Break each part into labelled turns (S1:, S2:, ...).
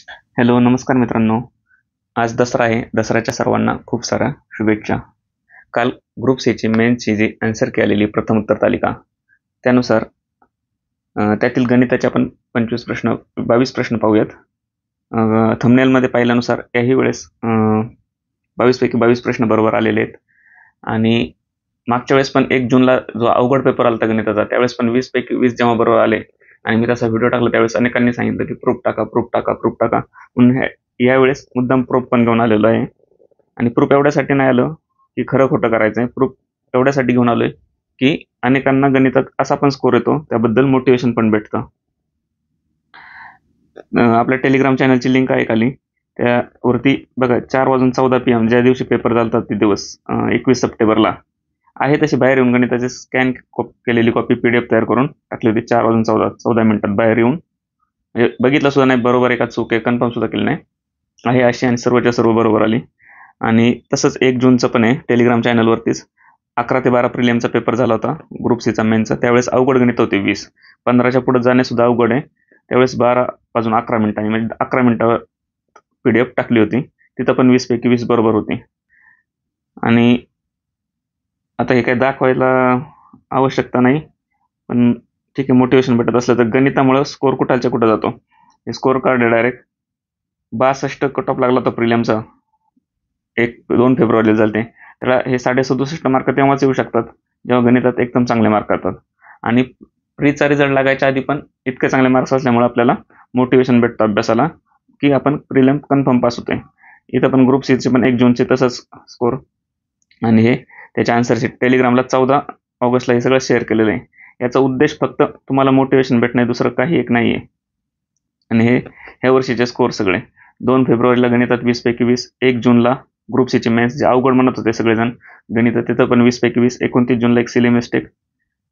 S1: Hello, नमस्कार मित्रांनो. आज दसरा आहे. दसऱ्याच्या सर्वांना खूप साऱ्या शुभेच्छा. काल ग्रुप सीची मेन्सची जी आन्सर की आलेली प्रथम उत्तर तालिका, त्यानुसार त्यातील गणिताचे आपण 22 प्रश्न पाहूयात. थंबनेलमध्ये पाहिल्यानुसार याही वेळेस 22 पैकी 22 प्रश्न बरोबर आलेले आहेत. आणि मागच्या वेळेस पण 1 जूनला जो अवघड पेपर आला होता गणिताचा, त्यावेळेस पण 20 पैकी 20 जेव्हा बरोबर आले आणि मी तसा व्हिडिओ टाकला, त्यावेळेस अनेकांनी सांगितलं की प्रूफ टाका, प्रूफ टाका, प्रूफ टाका. म्हणून यावेळेस मुद्दाम प्रूफ पण घेऊन आलेलो आहे. आणि प्रूफ एवढ्यासाठी नाही आलं की खरं खोटं करायचं आहे. प्रूफ एवढ्यासाठी घेऊन आलोय की अनेकांना गणितात असा पण स्कोर येतो, त्याबद्दल मोटिवेशन पण भेटतं. आपल्या टेलिग्राम चॅनलची लिंक आहे खाली, त्यावरती बघा 4:14 PM ज्या दिवशी पेपर झाला ते दिवस 21 सप्टेंबरला आहे तशी बाहेर येऊन गणिताची स्कॅन केलेली कॉपी PDF तयार करून टाकली होती. 4:14 मिनिटात बाहेर येऊन, म्हणजे बघितलं सुद्धा नाही बरोबर आहे का चूक आहे, कन्फर्म सुद्धा केलं नाही आहे अशी, आणि सर्वच्या सर्व बरोबर आली. आणि तसंच 1 जूनचं पण आहे टेलिग्राम चॅनलवरतीच. 11 ते 12 प्रिलियमचा पेपर झाला होता ग्रुप सीचा मेनचा. त्यावेळेस अवघड गणित होते 20. 15च्या पुढे जाणे सुद्धा अवघड आहे. त्यावेळेस 12:11 मिनिटांनी म्हणजे 11 मिनिटावर PDF टाकली होती. तिथं पण 20 पैकी 20 बरोबर होती. आणि आता हे काही दाखवायला आवश्यकता नाही, पण ठीक आहे, मोटिवेशन भेटत असलं तर गणितामुळं स्कोर कुठालच्या कुठं जातो. हे स्कोर कार्ड आहे डायरेक्ट. 62 कट ऑफ लागला होता प्रिलियमचा 1-2 फेब्रुवारीला झालते. त्याला हे 67.5 मार्क तेव्हाच येऊ शकतात जेव्हा गणितात एकदम चांगले मार्क येतात. आणि प्रीचा रिझल्ट लागायच्या आधी पण इतके चांगले मार्क्स असल्यामुळे आपल्याला मोटिवेशन भेटतं अभ्यासाला की आपण प्रिलियम कन्फर्म पास होतोय. इथं पण ग्रुप सीचे पण 1 जूनचे तसंच स्कोर. आणि हे त्याच्या आन्सरशीट टेलिग्रामला 14 ऑगस्टला हे सगळं शेअर केलेलं आहे. याचा उद्देश फक्त तुम्हाला मोटिवेशन भेटणं, दुसरं काही एक नाही आहे. आणि ह्या वर्षीचे स्कोर सगळे 2 फेब्रुवारीला गणितात 20 पैकी 20, 1 जूनला ग्रुप सीचे मेन्स जे अवघड म्हणत होते सगळेजण गणितात, तिथं पण 20 पैकी 20, 29 जूनला एक सिली मिस्टेक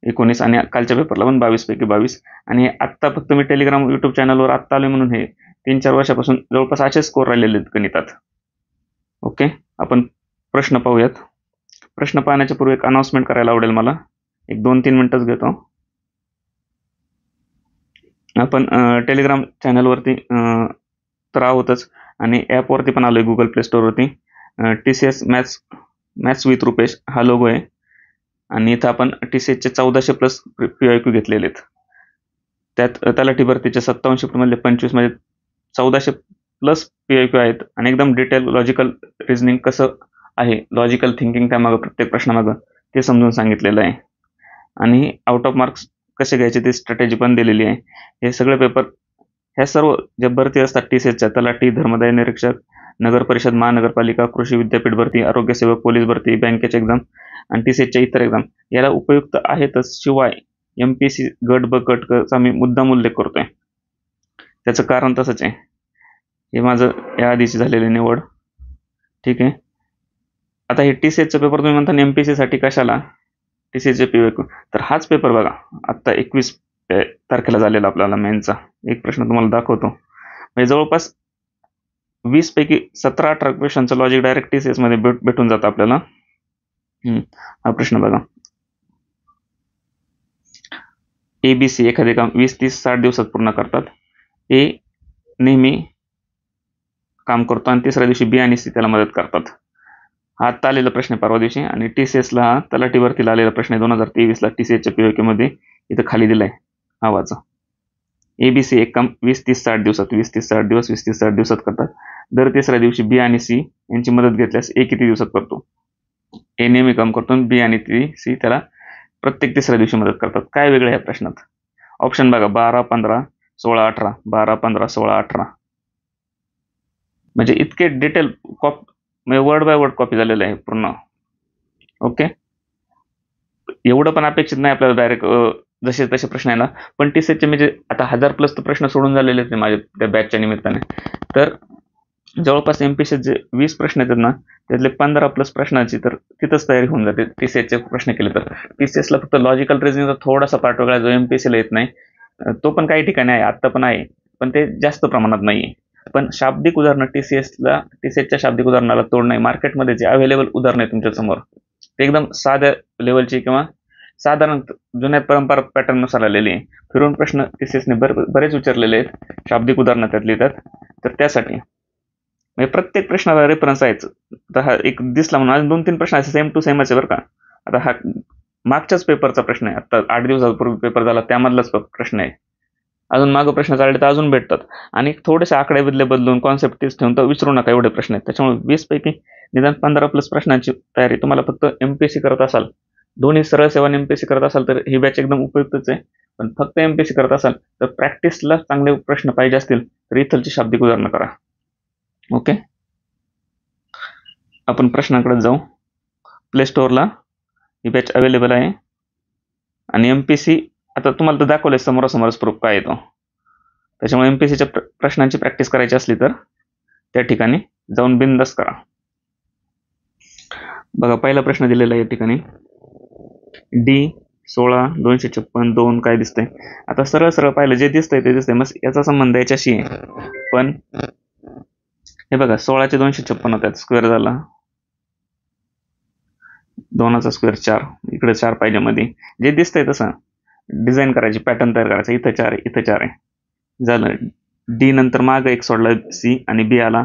S1: 19, आणि कालच्या पेपरला पण 22 पैकी 22. आणि आत्ता फक्त मी टेलिग्राम युट्यूब चॅनलवर आत्ता आलोय म्हणून हे 3-4 वर्षापासून जवळपास असे स्कोर राहिलेले आहेत गणितात. ओके, आपण प्रश्न पाहूयात. प्रश्न पाहण्याच्या पूर्वी एक अनाउन्समेंट करायला आवडेल मला. एक 2-3 मिनिटच घेतो. आपण टेलिग्राम चॅनलवरती तर आहोतच, आणि ॲपवरती पण आलोय गुगल प्ले स्टोअरवरती. TCS मॅथ्स विथ रुपेश हा लोगो आहे. आणि इथं आपण TCSचे 1400+ PYQ घेतलेले आहेत. त्यात तलाठी भरतीचे 57 शिफ्टमधले 25 म्हणजे 1400+ PYQ आहेत. आणि एकदम डिटेल लॉजिकल रिझनिंग कसं आहे, लॉजिकल थिंकिंग त्यामागं प्रत्येक प्रश्नामागं ते समजून सांगितलेलं आहे. आणि आउट ऑफ मार्क्स कसे घ्यायचे ती स्ट्रॅटेजी पण दिलेली आहे. हे सगळे पेपर, ह्या सर्व ज्या भरती असतात TCSच्या, तलाठी, धर्मदाय निरीक्षक, नगर परिषद, महानगरपालिका, कृषी विद्यापीठ भरती, आरोग्य सेवक, पोलीस भरती, बँकेचे एक्झाम आणि TCSच्या इतर एक्झाम याला उपयुक्त आहेतच. शिवाय MPSC गट ब गट चा मी मुद्दाम उल्लेख करतोय. त्याचं कारण तसंच आहे. हे माझं या आधीची झालेली निवड. ठीक आहे. आता हे TCSचा पेपर तुम्ही म्हणता MPSC साठी कशाला, TCSचे PYQ, तर हाच पेपर बघा आत्ता 21 तारखेला झालेला आपल्याला मेनचा. एक प्रश्न तुम्हाला दाखवतो. म्हणजे जवळपास 20 पैकी 17-18 क्वेश्चनचं लॉजिक डायरेक्ट TCS मध्ये भेटून जातं आपल्याला. हा प्रश्न बघा. ABC एखादे काम 20, 30, 60 दिवसात पूर्ण करतात. A नेहमी काम करतो आणि तिसऱ्या दिवशी B आणि C त्याला मदत करतात. हा आत्ता आलेला प्रश्न आहे परवा दिवशी. आणि TCSला हा तलाठी भरतीला आलेला प्रश्न आहे 2023ला TCSच्या PYQ मध्ये. इथं खाली दिलाय हा वाचा. ABC एक काम 20, 30, 60 दिवसात 20, 30, 60 दिवस 20, 30, 60 दिवसात करतात. दर तिसऱ्या दिवशी B आणि C यांची मदत घेतल्यास A किती दिवसात करतो. A नेहमी काम करतो, B आणि C त्याला प्रत्येक तिसऱ्या दिवशी मदत करतात. काय वेगळं या प्रश्नात? ऑप्शन बघा 12, 15, 16, 18, 12, 15, 16, 18. म्हणजे इतके डिटेल म्हणजे वर्ड बाय वर्ड कॉपी झालेलं आहे पूर्ण. ओके, एवढं पण अपेक्षित नाही आपल्याला डायरेक्ट जसे तसे प्रश्न आहे ना. पण TCSचे म्हणजे आता 1000+ प्रश्न सोडून झालेले आहेत माझ्या त्या बॅचच्या निमित्ताने. तर जवळपास MPSC जे 20 प्रश्न येतात ना, त्यातले 15+ प्रश्नांची तर तिथंच तयारी होऊन जाते TCSचे प्रश्न केले तर. TCSला फक्त लॉजिकल रिझनिंगचा थोडासा पार्ट वेगळा जो MPSCला येत नाही. तो पण काही ठिकाणी आहे, आत्ता पण आहे, पण ते जास्त प्रमाणात नाही आहे. पण शाब्दिक उदाहरणं TCSच्या शाब्दिक उदाहरणाला तोड नाही. मार्केटमध्ये जे अवेलेबल उदाहरणं आहे तुमच्यासमोर ते एकदम साध्या लेवलची किंवा साधारण जुन्या परंपरा पॅटर्ननुसार आलेली आहे. फिरून प्रश्न TCSने बरेच विचारलेले आहेत, शाब्दिक उदाहरणं त्यात लिहितात. तर त्यासाठी म्हणजे प्रत्येक प्रश्नाला रेफरन्स आहेच. तर हा एक दिसला म्हणून अजून 2-3 प्रश्न असे सेम टू सेमच आहे बरं का. आता हा मागच्याच पेपरचा प्रश्न आहे, आता 8 दिवसापूर्वी पेपर झाला त्यामधलाच प्रश्न आहे. अजून मागं प्रश्न काढले तर अजून भेटतात. आणि थोडेसे आकडे बदलून कॉन्सेप्ट तेच ठेवून तर विचारू नका, एवढे प्रश्न आहेत. त्याच्यामुळे 20 पैकी निदान 15 प्लस प्रश्नांची तयारी तुम्हाला फक्त एमपीएससी करत असाल, दोन्ही सरळ सेवा आणि एमपीएससी करत असाल तर ही बॅच एकदम उपयुक्तच आहे. पण फक्त एमपीएससी करत असाल तर प्रॅक्टिसला चांगले प्रश्न पाहिजे असतील तर इथलची शाब्दिक उदाहरणं करा. ओके, आपण प्रश्नाकडे जाऊ. प्ले स्टोअरला ही बॅच अवेलेबल आहे. आणि एमपीएससी आता तुम्हाला तर दाखवलंय समोरासमोरच प्रूफ काय येतो. त्याच्यामुळे एमपीएससीच्या प्रश्नांची प्रॅक्टिस करायची असली तर त्या ठिकाणी जाऊन बिनधास्त करा. बघा, पहिला प्रश्न दिलेला आहे या ठिकाणी डी 16-256-2 काय दिसतंय. आता सरळ सरळ पाहिलं जे दिसतंय ते दिसतंय, मग याचा संबंध याच्याशी आहे. पण हे बघा 16चे 256 त्यात स्क्वेअर झाला, 2चा स्क्वेअर 4, इकडे 4 पाहिजे मध्ये. जे दिसतंय तसं डिझाईन करायची, पॅटर्न तयार करायचा. इथं 4 आहे, इथं 4 आहे, झालं. डी नंतर माग एक सोडला सी आणि बी आला.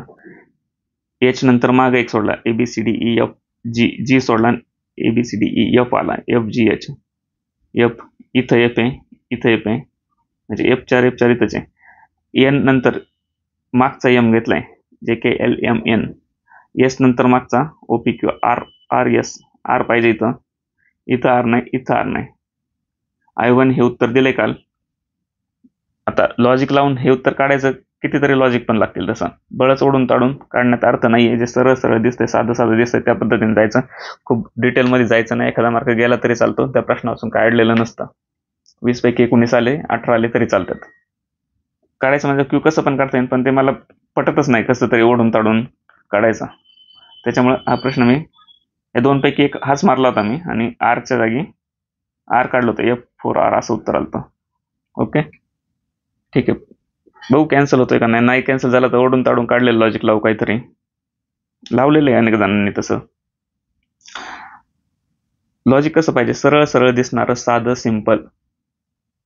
S1: एच नंतर माग एक सोडला ABCDEF, जी सोडला ABCDEF आला, FGH. एफ इथं एफ आहे, इथं एफ आहे, म्हणजे F4 इथंच आहे. एन नंतर मागचा एम घेतलाय JKLMN. एस नंतर मागचा OPQ RS, आर पाहिजे इथं, इथं आर नाही, इथं आर नाही. I1 हे उत्तर दिले काल. आता लॉजिक लावून हे उत्तर काढायचं, कितीतरी लॉजिक पण लागतील. तसं बळच ओढून ताडून काढण्यात अर्थ नाहीये. जे सरळ सरळ दिसतंय, साधं साधं दिसतंय त्या पद्धतीने जायचं. खूप डिटेलमध्ये जायचं नाही. एखादा मार्क गेला तरी चालतो, त्या प्रश्नापासून काढलेलं नसतं. 20 पैकी 19 आले, 18 आले तरी चालतात. काढायचं म्हणजे क्यू कसं पण काढता येईल, पण ते मला पटतच नाही कसं तरी ओढून ताडून काढायचा. त्याच्यामुळे हा प्रश्न मी या 2 पैकी एक हाच मारला होता मी, आणि आरच्या जागी आर काढलं होतं, F4R असं उत्तर आलं. ओके, ठीक आहे. बघू कॅन्सल होतोय का नाही. कॅन्सल झाला तर ओढून ताडून काढलेलं लॉजिक लावू, काहीतरी लावलेलं आहे अनेक जणांनी. तसं लॉजिक कसं पाहिजे, सरळ सरळ दिसणारं, साधं सिंपल,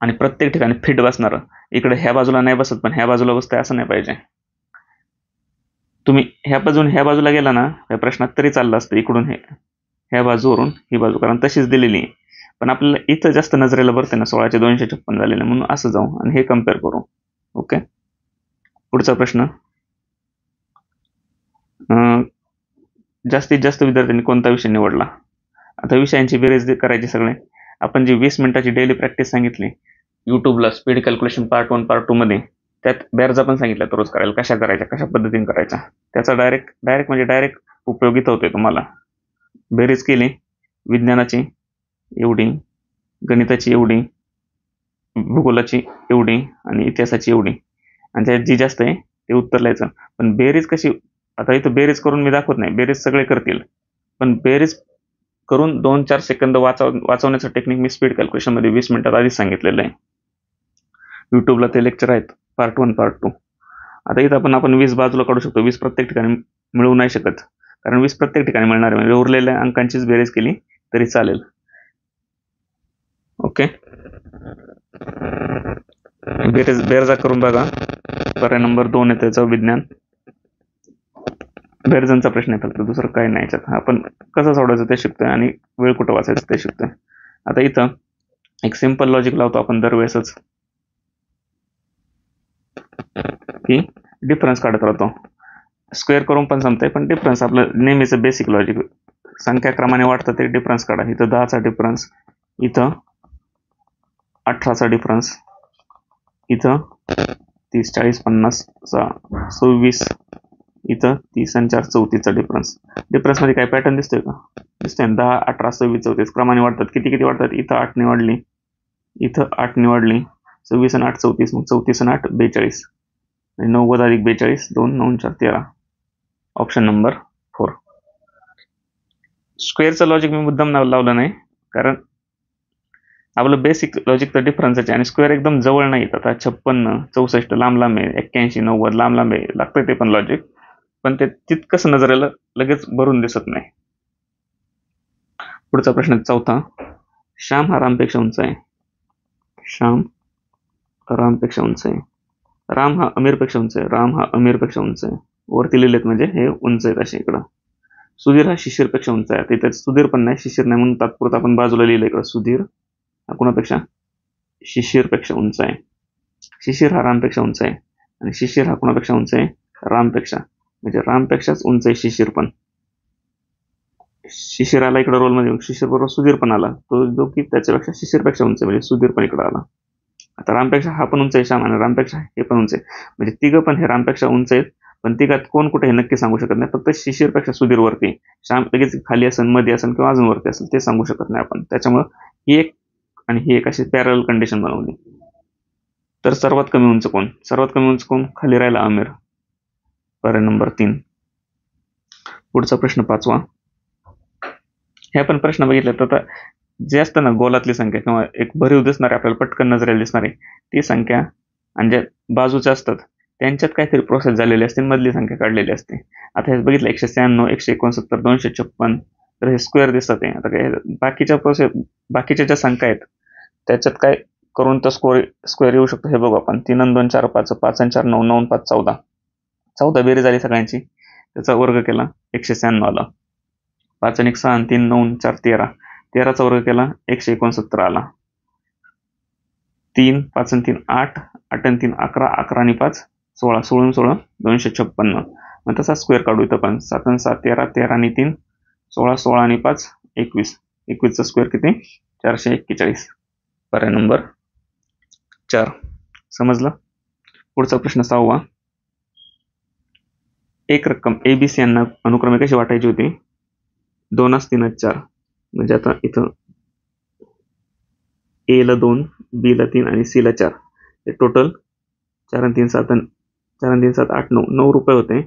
S1: आणि प्रत्येक ठिकाणी फिट बसणारं. इकडे ह्या बाजूला नाही बसत पण ह्या बाजूला बसतंय असं नाही पाहिजे. तुम्ही ह्या बाजूला गेला ना या प्रश्नात तरी चाललं असतं, इकडून ह्या बाजूवरून ही बाजू, कारण तशीच दिलेली आहे. पण आपल्याला इथं जास्त नजरेला भरते ना 16चे 256 झालेले, म्हणून असं जाऊ आणि हे कम्पेअर करू. ओके, पुढचा प्रश्न. जास्तीत जास्त विद्यार्थ्यांनी कोणता विषय निवडला. आता विषयांची बेरीज करायची सगळे. आपण जी 20 मिनिटाची डेली प्रॅक्टिस सांगितली युट्यूबला, स्पीड कॅल्क्युलेशन पार्ट 1 पार्ट 2 मध्ये, त्यात बेरजा पण सांगितलं रोज करायला, कशा करायच्या, कशा पद्धतीने करायच्या. त्याचा डायरेक्ट उपयोगित होतोय तुम्हाला. बेरीज केली, विज्ञानाची एवढी, गणिताची एवढी, भूगोलाची एवढी आणि इतिहासाची एवढी, आणि त्यात जी जास्त आहे ते उत्तर लिहायचं. पण बेरीज कशी, आता इथं बेरीज करून मी दाखवत नाही, बेरीज सगळे करतील, पण बेरीज करून 2-4 सेकंद वाचवण्याचं टेक्निक मी स्पीड कॅल्क्युलेशन मध्ये 20 मिनिटात आधीच सांगितलेलं आहे. युट्यूबला ते लेक्चर आहेत, पार्ट 1 पार्ट 2. आता इथं आपण 20 बाजूला काढू शकतो. 20 प्रत्येक ठिकाणी मिळू नाही शकत, कारण 20 प्रत्येक ठिकाणी मिळणार आहे. म्हणजे उरलेल्या अंकांचीच बेरीज केली तरी चालेल. ओके, बेरजा करून बघा. पर्याय नंबर 2 आहे त्याचं विज्ञान. बेरजांचा प्रश्न आहे फक्त, दुसरं काही नाही याच्यात. आपण कसं सोडवायचं ते शिकतोय आणि वेळ कुठं वाचायचं ते शिकतोय. आता इथं एक सिंपल लॉजिक लावतो आपण दरवेळेसच, की डिफरन्स काढत राहतो. स्क्वेअर करून पण जमतंय, पण डिफरन्स आपलं नेहमीचं बेसिक लॉजिक. संख्या क्रमाने वाढतं ते डिफरन्स काढा. इथं 10चा डिफरन्स, इथं 18चा डिफरन्स, इथं 30, 40, 50, 26, इथं 30 आणि 4, 34चा डिफरन्स मध्ये काय पॅटर्न दिसतोय का? दिसतोय. 10, 18, 26, 34 क्रमाने वाढतात. किती वाढतात? इथं 8 ने वाढली, इथं 8 ने वाढली, 26 आणि 8 34, मग 34 आणि 8 42, आणि 90 अधिक 42, 2, 9, 4, 13. Option number 4. स्क्वेअरचं लॉजिक मी मुद्दाम लावलं नाही, कारण आपलं बेसिक लॉजिक तर डिफरन्सच आहे, आणि स्क्वेअर एकदम जवळ नाही. आता 56, 64 लांब आहे, 81, 90 लांब आहे, लागतंय ते पण लॉजिक, पण ते तितकंच नजरेला लगेच भरून दिसत नाही. पुढचा प्रश्न 4. श्याम हा रामपेक्षा उंच आहे. श्याम रामपेक्षा उंच आहे. राम हा अमीरपेक्षा उंच आहे, राम हा अमीरपेक्षा उंच आहे. वरती लिहिलेत म्हणजे हे उंच आहेत असे इकडं. सुधीर हा शिशिरपेक्षा उंच आहे. तिथे सुधीर पण नाही, शिशिर नाही, म्हणून तात्पुरता आपण बाजूला लिहिलं इकडं. सुधीर हा कुणापेक्षा? शिशिरपेक्षा उंच आहे. शिशिर हा रामपेक्षा उंच आहे आणि शिशिर हा कुणापेक्षा उंच आहे? रामपेक्षा. म्हणजे रामपेक्षाच उंच आहे शिशिर पण. शिशिर आला इकडे रोलमध्ये, शिशिर बरोबर सुधीर पण आला, तो जो की त्याच्यापेक्षा शिशिरपेक्षा उंच आहे, म्हणजे सुधीर पण इकडे आला. आता रामपेक्षा हा पण उंच आहे श्याम, आणि रामपेक्षा हे पण उंच आहे, म्हणजे तिघं पण हे रामपेक्षा उंच आहेत. पण तिघात कोण कुठे हे नक्की सांगू शकत नाही. फक्त शिशिरपेक्षा सुधीर वरती, श्याम लगेच खाली असेल, मध्ये असेल किंवा अजून वरती असेल ते सांगू शकत नाही आपण. त्याच्यामुळं ही एक आणि ही एक अशी पॅरल कंडिशन बनवली. तर सर्वात कमी उंच कोण? सर्वात कमी उंच कोण? खाली राहिला आमिर. पर्याय नंबर 3. पुढचा प्रश्न 5वा. हे पण प्रश्न बघितले तर आता जे असतं ना गोलातली संख्या किंवा एक भरीव दिसणारी, आपल्याला पटकन नजरेला दिसणारी ती संख्या, आणि ज्या बाजूच्या असतात त्यांच्यात काहीतरी प्रोसेस झालेली असते, मधली संख्या काढलेली असते. आता हे बघितलं 196, 169, 256, तर हे स्क्वेअर दिसत आहे. आता काय बाकीच्या ज्या संख्या आहेत त्याच्यात काय करून तर स्क्वेअर येऊ शकतो हे बघू आपण. 3 आणि 2 4 5, 5 आणि 4 9, 9 आणि 5 14, 14 बेरीज झाली सगळ्यांची, त्याचा वर्ग केला 196 आला. 5 आणि 1 6 आणि 3 9 4 13, 13चा वर्ग केला 169 आला. 3 5 आणि 3 8, 8 आणि 3 11, 11 आणि 5 16, 16 आणि 16 256. मग तसा स्क्वेअर काढू इथं पण. 7 आणि 7 13, 13 आणि 3 16, 16 आणि 5 21, 21चा स्क्वेअर किती? 441. पर्याय नंबर 4. समजलं? पुढचा प्रश्न 6वा. एक रक्कम ABC यांना अनुक्रमे कशी वाटायची होती? 2 3 4. म्हणजे आता इथं A ला 2, B ला 3 आणि C ला 4. हे टोटल 4 आणि 3 7, 4 आणि 3 7 8 9, 9 रुपये होते.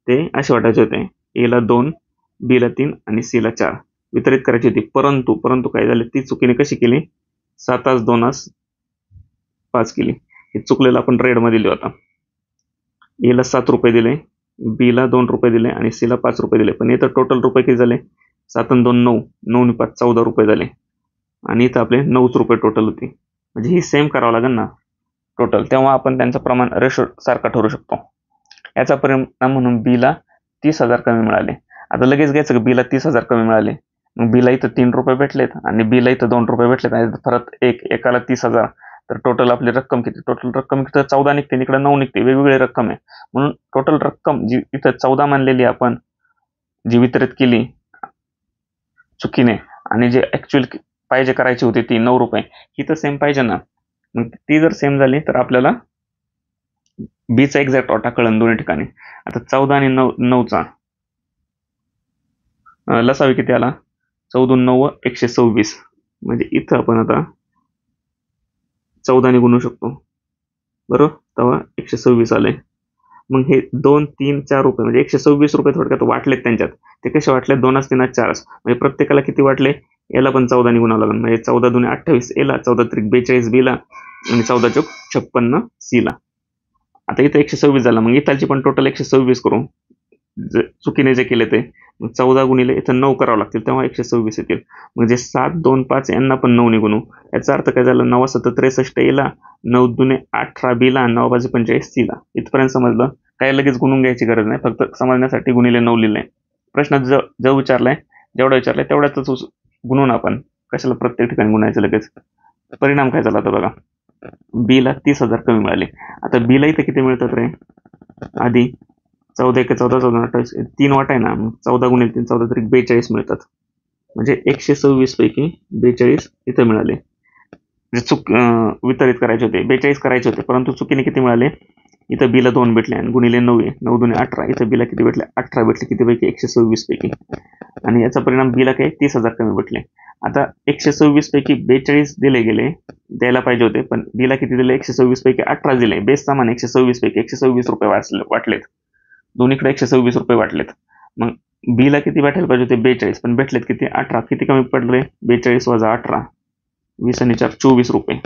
S1: ते असे वाटायचे होते. A ला 2, B ला 3 आणि C ला 4 वितरित करायची होती. परंतु काय झालं, ती चुकीने कशी केली? 7 2 5 केली. हे चुकलेलं आपण रेड मध्ये लिहू आता. A ला 7 रुपये दिले, B ला 2 रुपये दिले आणि C ला 5 रुपये दिले. पण इथं टोटल रुपये किती झाले? 7 आणि 2 9, 9 आणि 5 14 रुपये झाले. आणि इथं आपले 9 रुपये टोटल होती. म्हणजे ही सेम करावं लागेल ना टोटल, तेव्हा आपण त्यांचं प्रमाण रेशो सारखा ठरू शकतो. याचा परिणाम म्हणून B ला 30,000 कमी मिळाले. आता लगेच घ्यायचं की B ला 30,000 कमी मिळाले, मग B ला इथं 3 रुपये भेटलेत आणि B ला इथं 2 रुपये भेटलेत आणि परत एकाला 30,000. तर टोटल आपली रक्कम किती? टोटल रक्कम इथं 14 निघते, इकडे 9 निघते, वेगवेगळी रक्कम आहे. म्हणून टोटल रक्कम जी इथं 14 मानलेली आपण, जी वितरित केली चुकीने, आणि जे ऍक्च्युअल पाहिजे करायची होती ती 9 रुपये, ही तर सेम पाहिजे ना. मग ती जर सेम झाली तर आपल्याला बीचा एक्झॅक्ट वाटा कळन दोन्ही ठिकाणी. आता 14 आणि 9चा लसावी किती आला? 14 9 126. म्हणजे इथं आपण आता 14 ने गुणू शकतो, बरोबर, तेव्हा 126 आले. मग हे 2 3 4 रुपये म्हणजे 126 रुपये थोडक्यात वाटलेत त्यांच्यात. ते कसे वाटले? 2 3 4, म्हणजे प्रत्येकाला किती वाटले? याला पण 14 ने गुणावं लागेल. म्हणजे 14 2 28 एला, 14 3 42 बीला आणि 14 चौक 56 सीला. आता इथं 126 झाला, मग इथालची पण टोटल 126 करू, चुकीने जे केले ते. मग 14 गुणिले इथं 9 करावं लागतील, तेव्हा 126 येतील. म्हणजे 7 2 5 यांना पण 9 ने गुणू. याचा अर्थ काय झाला? 9 7 63 एला, 9 2 18 बीला, 9 5 45 सीला. इथपर्यंत समजलं? काय लगेच गुणून घ्यायची गरज नाही, फक्त समजण्यासाठी गुणिले 9 लिहिलंय. प्रश्न जो विचारलाय, जेवढा विचारलाय तेवढ्याच गुणून आपण कशाला प्रत्येक ठिकाणी गुणायचं लगेच. परिणाम काय झाला? तर बघा, बीला 30,000 कमी मिळाले. आता बीला इथं किती मिळतात रे? आधी 14 1 14 14 28, 3 वाटा आहे ना, 14 गुणिले 3 14 तरी 42 मिळतात. म्हणजे 126 पैकी 42 इथं मिळाले. म्हणजे वितरित करायचे होते 42 करायचे होते, परंतु चुकीने किती मिळाले? इथं बीला 2 भेटले आणि गुणिले 9 9 2 18, इथं बीला किती भेटले? 18 भेटले. किती पैकी? 126 पैकी. आणि याचा परिणाम बीला काय? 30,000 कमी भेटले. आता 126 पैकी 42 दिले गेले, द्यायला पाहिजे होते, पण बीला किती दिले? 126 पैकी 18 दिले. बेस सामान 126 पैकी 126 रुपये वाटलेत, दोन्हीकडे 126 रुपये वाटलेत. मग बीला किती भेटायला पाहिजे होते? 42, पण भेटलेत किती? 18. किती कमी पडले? 42 वजा 18, 20 आणि 4 24 रुपये.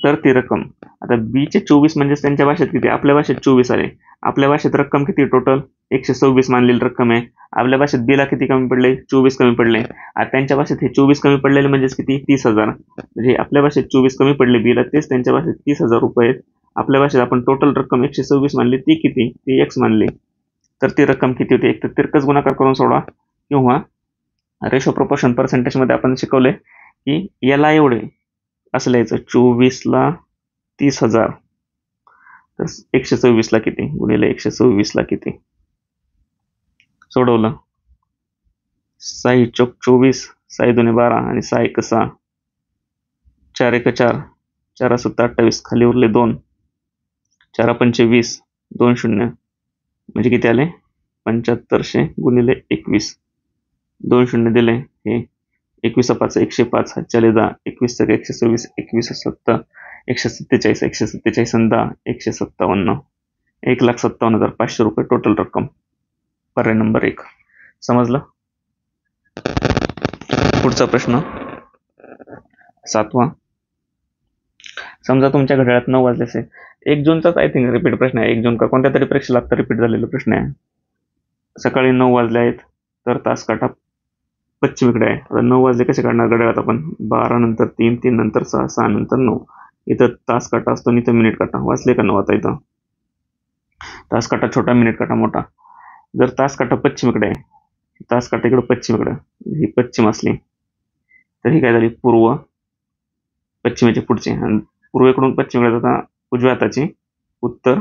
S1: तर ती रक्कम. आता बी चे 24 म्हणजे त्यांच्या भाषेत किती, आपल्या भाषेत 24 आले. आपल्या भाषेत रक्कम किती टोटल 126 मानलेली रक्कम आहे. आपल्या भाषेत बीला किती कमी पडले, 24 कमी पडले. आता त्यांच्या भाषेत हे 24 कमी पडलेले म्हणजेच किती, 30,000. म्हणजे आपल्या भाषेत 24 कमी पडले बीला, तेच त्यांच्या भाषेत 30,000 रुपये आहेत. आपल्या भाषेत आपण टोटल रक्कम 126 मानली, ती किती, ती एक्स मानली. तर ती रक्कम किती होती, एक तर तिरकस गुणाकार करून सोडवा, किंवा रेशो प्रोपोर्शन पर्सेंटेजमध्ये आपण शिकवले की याला एवढे असं लिहायचं. 24ला 30,000 तर 126ला किती गुणिले 126ला किती. सोडवलं. 6 चौक 24, 6 दुने 12 आणि 6 एक 6, 4 एक 4, 4 7 28, खाली उरले 2, 4 पंचे 20, 2 शून्य म्हणजे किती आले 7500 गुणिले 21. 2 शून्य दिले, हे 21 5 105, 10 21 126, 21 7 147, 147 आणि 10 157, 1,57,500 रुपये टोटल रक्कम. पर्याय नंबर 1. समजलं. पुढचा प्रश्न 7वा. समजा तुमच्या घड्याळात 9 वाजले असेल. 1 जूनचाच आय थिंक रिपीट प्रश्न आहे. 1 जून का कोणत्या तरी परीक्षेला आता रिपीट झालेला प्रश्न आहे. सकाळी 9 वाजले आहेत, तर तास काटा पश्चिमेकडे आहे. आता 9 वाजले कसे काढणार घड्याळात आपण, 12 नंतर 3, 3 नंतर 6, 6 नंतर 9. इथं तास काटा असतो आणि इथं मिनिट काटा. वाचले का 9 आता. इथं तास काटा छोटा, मिनिट काटा मोठा. जर तास काटा पश्चिमेकडे आहे, तास काटा इकडे पश्चिमेकडे, ही पश्चिम असली तर ही काय झाली पूर्व, पश्चिमेची पुढची. आणि पूर्वेकडून पश्चिमेकडे जाता उजव्या हाताची उत्तर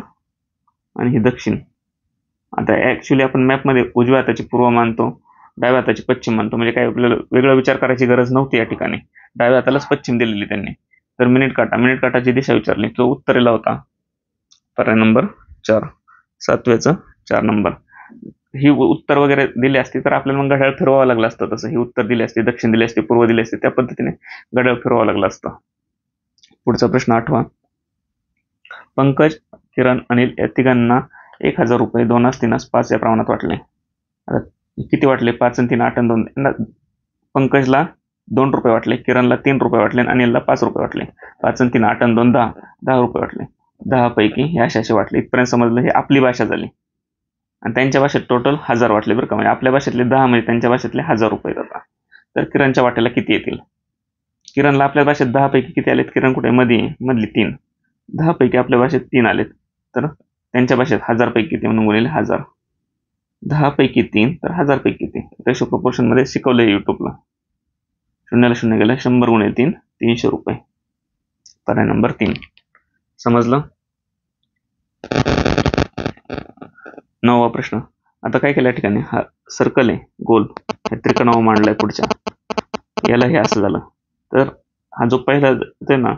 S1: आणि ही दक्षिण. आता ऍक्च्युली आपण मॅपमध्ये उजव्या हाताची पूर्व मानतो, डाव्या हाताची पश्चिम मानतो. म्हणजे काय आपल्याला वेगळा विचार करायची गरज नव्हती या ठिकाणी. डाव्या हातालाच पश्चिम दिलेली त्यांनी. तर मिनिट काटाची दिशा विचारली, तो उत्तरेला होता. पर्याय नंबर 4. 7व्याचं 4 नंबर. ही उत्तर वगैरे दिली असती तर आपल्याला मग घड्याळ फिरवावं लागलं असतं. तसं ही उत्तर दिली असते, दक्षिण दिली असते, पूर्व दिली असते, त्या पद्धतीने घड्याळ फिरवावं लागलं असतं. पुढचा प्रश्न 8वा. पंकज, किरण, अनिल या तिघांना 1,000 रुपये 2 3 5 या प्रमाणात वाटले. आता किती वाटले, 5 आणि 3 8 आणि 2. पंकजला 2 रुपये वाटले, किरणला 3 रुपये वाटले आणि अनिलला 5 रुपये वाटले. 5 आणि 3 8 आणि 2 10 रुपये वाटले. 10 पैकी हे असे वाटले. इथपर्यंत समजलं. हे आपली भाषा झाली. आणि त्यांच्या भाषेत टोटल 1,000 वाटले बरं का. म्हणजे आपल्या भाषेतले 10 म्हणजे त्यांच्या भाषेतले 1,000 रुपये आता. तर किरणच्या वाट्याला किती येतील. किरणला आपल्या भाषेत 10 पैकी किती आलेत, किरण कुठे मधली 3. 10 पैकी आपल्या भाषेत 3 आलेत, तर त्यांच्या भाषेत 1,000 पैकी किती म्हणून गुणिले 1,000. 10 पैकी 3 तर 1,000 पैकी किती. रेशो प्रोपोर्शन मध्ये शिकवले युट्यूबला. 0ला 0 गेलं, 100 गुणिले 3 300 रुपये. पर्याय नंबर 3. समजलं. 9वा प्रश्न. आता काय केलं या ठिकाणी, हा सर्कल आहे गोल, त्रिकोणावर मांडलाय पुढच्या, याला हे असं झालं. तर हा जो पहिला ते ना